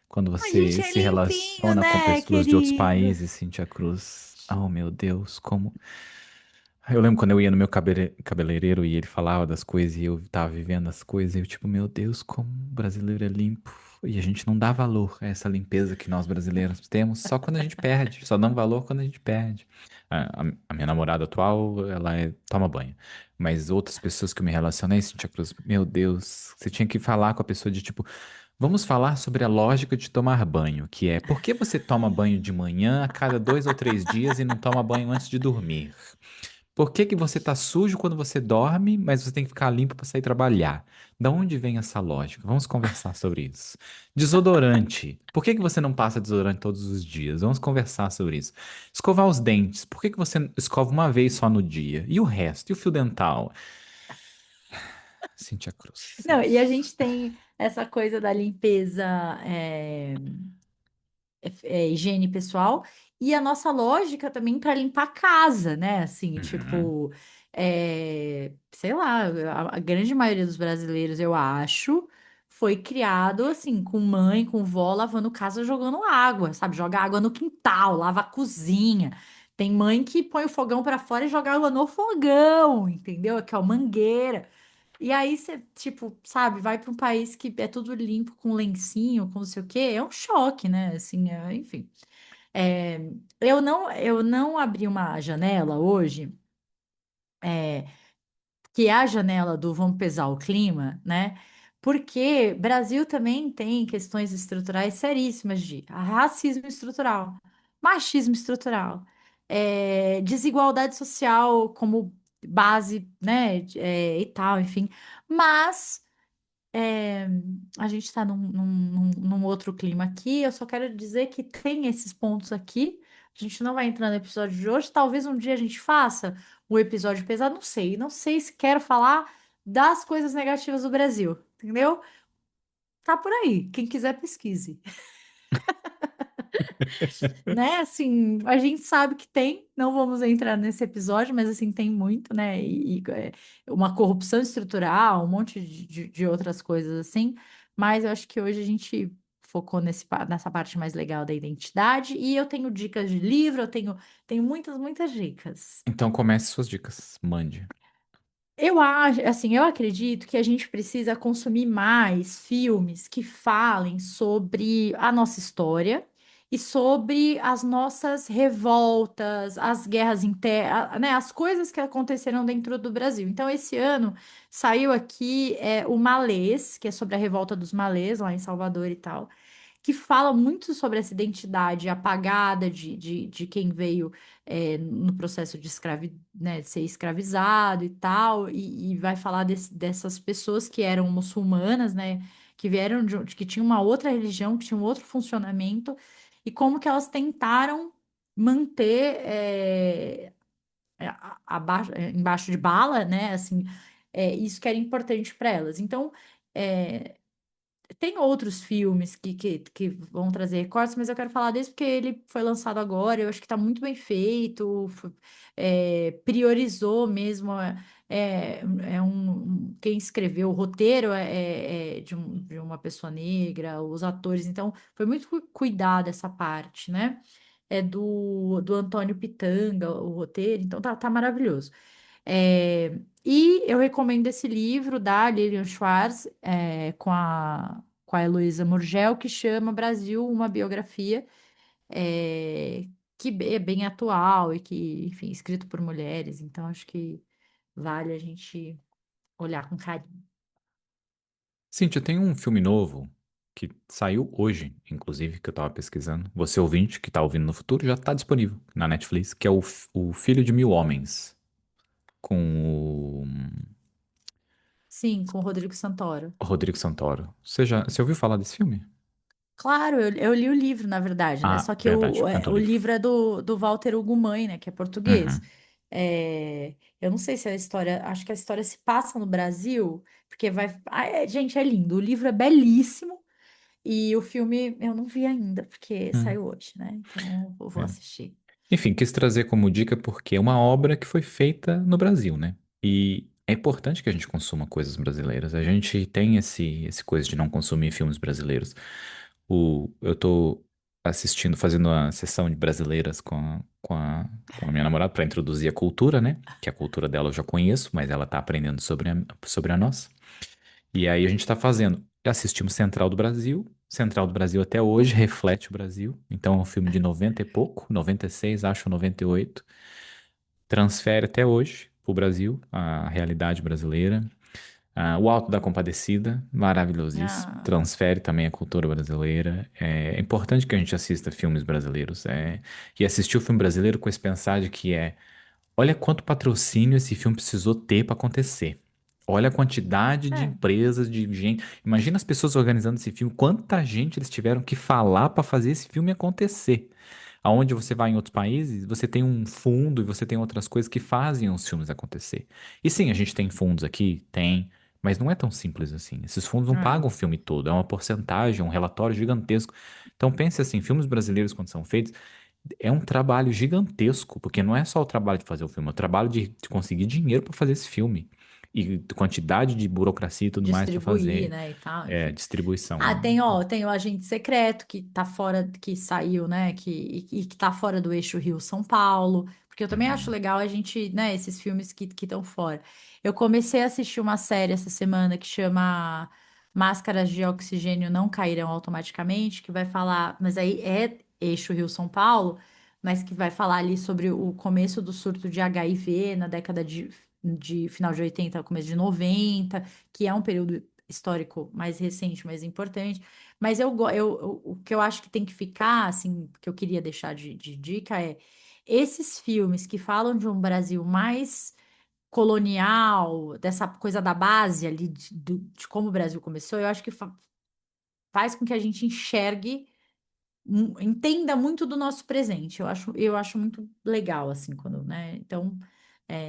Quando A você gente é se limpinho, relaciona com né, pessoas de outros querido? países, Cíntia Cruz. Oh, meu Deus, como. Eu lembro quando eu ia no meu cabeleireiro e ele falava das coisas e eu tava vivendo as coisas e eu, tipo, meu Deus, como o brasileiro é limpo. E a gente não dá valor a essa limpeza que nós brasileiros temos só quando a gente perde. Só damos valor quando a gente perde. A minha namorada atual, toma banho. Mas outras pessoas que eu me relacionei, Cintia Cruz, meu Deus, você tinha que falar com a pessoa de tipo, vamos falar sobre a lógica de tomar banho, que é por que você toma banho de manhã a cada 2 ou 3 dias e não toma banho antes de dormir? Por que que você tá sujo quando você dorme, mas você tem que ficar limpo para sair trabalhar? Da onde vem essa lógica? Vamos conversar sobre isso. Desodorante. Por que que você não passa desodorante todos os dias? Vamos conversar sobre isso. Escovar os dentes. Por que que você escova uma vez só no dia? E o resto? E o fio dental? Cintia Cruz, é Não, e a isso. gente tem essa coisa da limpeza, higiene pessoal e a nossa lógica também para limpar a casa, né? Assim, Uhum. tipo, sei lá, a grande maioria dos brasileiros, eu acho, foi criado assim, com mãe, com vó, lavando casa, jogando água, sabe? Joga água no quintal, lava a cozinha. Tem mãe que põe o fogão para fora e joga água no fogão, entendeu? Que é o mangueira. E aí você, tipo, sabe, vai para um país que é tudo limpo, com lencinho, com não sei o quê, é um choque, né? Assim, enfim. É, eu não abri uma janela hoje, é, que é a janela do vamos pesar o clima, né? Porque Brasil também tem questões estruturais seríssimas de racismo estrutural, machismo estrutural, desigualdade social como base, né? E tal, enfim. Mas é, a gente está num outro clima aqui. Eu só quero dizer que tem esses pontos aqui. A gente não vai entrar no episódio de hoje. Talvez um dia a gente faça o episódio pesado. Não sei. Não sei se quero falar das coisas negativas do Brasil. Entendeu? Tá por aí. Quem quiser, pesquise. Né? Assim, a gente sabe que tem, não vamos entrar nesse episódio, mas assim, tem muito, né? Uma corrupção estrutural, um monte de outras coisas assim. Mas eu acho que hoje a gente focou nessa parte mais legal da identidade. E eu tenho dicas de livro, tenho muitas, muitas dicas. Então comece suas dicas. Mande. Eu acho, assim, eu acredito que a gente precisa consumir mais filmes que falem sobre a nossa história e sobre as nossas revoltas, as guerras internas, né, as coisas que aconteceram dentro do Brasil. Então, esse ano saiu aqui o Malês, que é sobre a revolta dos Malês lá em Salvador e tal, que fala muito sobre essa identidade apagada de quem veio no processo né, de ser escravizado e tal, e vai falar dessas pessoas que eram muçulmanas, né, que vieram que tinham uma outra religião, que tinham outro funcionamento, e como que elas tentaram manter embaixo de bala, né, assim, isso que era importante para elas. Então, é, tem outros filmes que vão trazer recortes, mas eu quero falar desse porque ele foi lançado agora. Eu acho que está muito bem feito, priorizou mesmo. Quem escreveu o roteiro de uma pessoa negra, os atores, então foi muito cuidado essa parte, né? É do Antônio Pitanga, o roteiro, então tá maravilhoso. E eu recomendo esse livro da Lilian Schwartz, com a Heloísa Murgel, que chama Brasil, uma biografia, que é bem atual e que, enfim, escrito por mulheres, então acho que vale a gente olhar com carinho. Cintia, tem um filme novo que saiu hoje, inclusive, que eu tava pesquisando. Você ouvinte que tá ouvindo no futuro já tá disponível na Netflix, que é o Filho de Mil Homens, com Sim, com o Rodrigo Santoro. o Rodrigo Santoro. Você ouviu falar desse filme? Claro, eu li o livro, na verdade, né? Ah, Só que verdade, o canto livre. livro é do Walter Ugumãe, né? Que é português. Uhum. Eu não sei se a história. Acho que a história se passa no Brasil, porque vai. Gente, é lindo. O livro é belíssimo. E o filme eu não vi ainda, porque Hum, saiu hoje, né? Então eu vou é. assistir. Enfim, quis trazer como dica porque é uma obra que foi feita no Brasil, né? E é importante que a gente consuma coisas brasileiras. A gente tem esse coisa de não consumir filmes brasileiros. Eu tô assistindo, fazendo uma sessão de brasileiras com a minha namorada para introduzir a cultura, né? Que a cultura dela eu já conheço, mas ela tá aprendendo sobre a nossa. E aí a gente tá fazendo. Assistimos Central do Brasil. Central do Brasil até hoje reflete o Brasil. Então é um filme de 90 e pouco, 96, acho 98. Transfere até hoje pro Brasil, a realidade brasileira. O Alto da Compadecida, maravilhosíssimo. Ah, Transfere também a cultura brasileira. É importante que a gente assista filmes brasileiros. E assistir o filme brasileiro com esse pensar de que é Olha quanto patrocínio esse filme precisou ter para acontecer. Olha a quantidade de É, empresas, de gente. Imagina as pessoas organizando esse filme, quanta gente eles tiveram que falar para fazer esse filme acontecer. Aonde você vai em outros países, você tem um fundo e você tem outras coisas que fazem os filmes acontecer. E sim, a gente tem fundos aqui, tem, mas não é tão simples assim. Esses fundos não é, pagam o filme todo, é uma porcentagem, um relatório gigantesco. Então pense assim, filmes brasileiros quando são feitos é um trabalho gigantesco, porque não é só o trabalho de fazer o filme, é o trabalho de conseguir dinheiro para fazer esse filme. E quantidade de burocracia e tudo mais para distribuir, fazer né, e tal, enfim. distribuição. Ah, tem, ó, tem o agente secreto que tá fora, que saiu, né, e que tá fora do eixo Rio-São Paulo, porque eu também acho Uhum, legal a gente, né, esses filmes que estão fora. Eu comecei a assistir uma série essa semana que chama Máscaras de Oxigênio Não Cairão Automaticamente, que vai falar, mas aí é eixo Rio-São Paulo, mas que vai falar ali sobre o começo do surto de HIV na década de final de 80, começo de 90, que é um período histórico mais recente, mais importante. Mas o que eu acho que tem que ficar, assim, que eu queria deixar de dica é esses filmes que falam de um Brasil mais colonial, dessa coisa da base ali, de como o Brasil começou, eu acho que faz com que a gente enxergue, entenda muito do nosso presente. Eu acho muito legal, assim, quando, né? Então,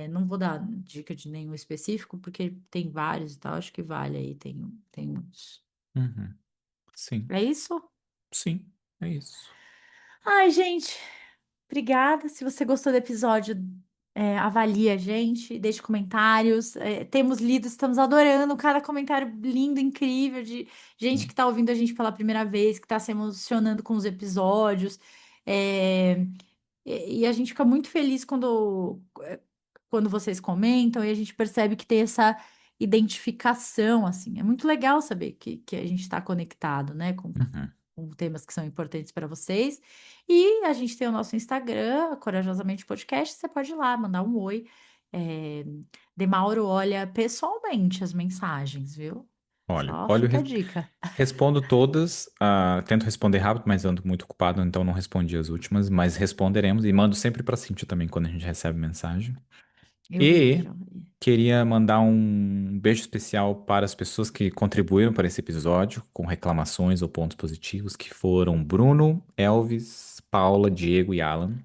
não vou dar dica de nenhum específico, porque tem vários e tal, acho que vale aí, tem muitos. uhum. Sim, É isso? sim, é isso. Ai, gente, obrigada. Se você gostou do episódio, avalie a gente, deixe comentários. Temos lido, estamos adorando cada comentário lindo, incrível, de gente que está ouvindo a gente pela primeira vez, que está se emocionando com os episódios. É, e a gente fica muito feliz quando vocês comentam e a gente percebe que tem essa identificação, assim. É muito legal saber que a gente está conectado, né, Uhum. com temas que são importantes para vocês. E a gente tem o nosso Instagram, Corajosamente Podcast, você pode ir lá, mandar um oi. É, Demauro olha pessoalmente as mensagens, viu? Olha, Só olha, fica a dica. respondo todas, tento responder rápido, mas ando muito ocupado, então não respondi as últimas, mas responderemos e mando sempre para Cintia também quando a gente recebe mensagem. Eu E vejo. queria mandar um beijo especial para as pessoas que contribuíram para esse episódio com reclamações ou pontos positivos, que foram Bruno, Elvis, Paula, Diego e Alan.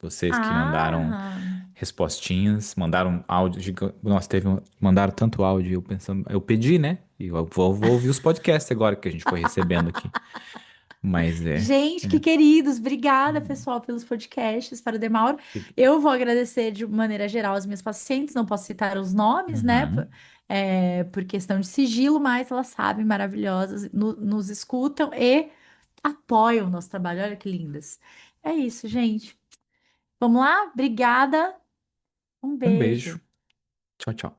Vocês que mandaram Ah, respostinhas, mandaram áudio. Nossa, mandaram tanto áudio, eu pensando, eu pedi, né? E eu vou ouvir os podcasts agora que a gente foi recebendo aqui. Mas gente, que é. queridos, obrigada, pessoal, pelos podcasts para o Demauro. E- Eu vou agradecer de maneira geral aos meus pacientes, não posso citar os nomes, né, Uhum, por questão de sigilo, mas elas sabem, maravilhosas, nos escutam e apoiam o nosso trabalho. Olha que lindas. É isso, gente. Vamos lá? Obrigada. Um um beijo. beijo. Tchau, tchau.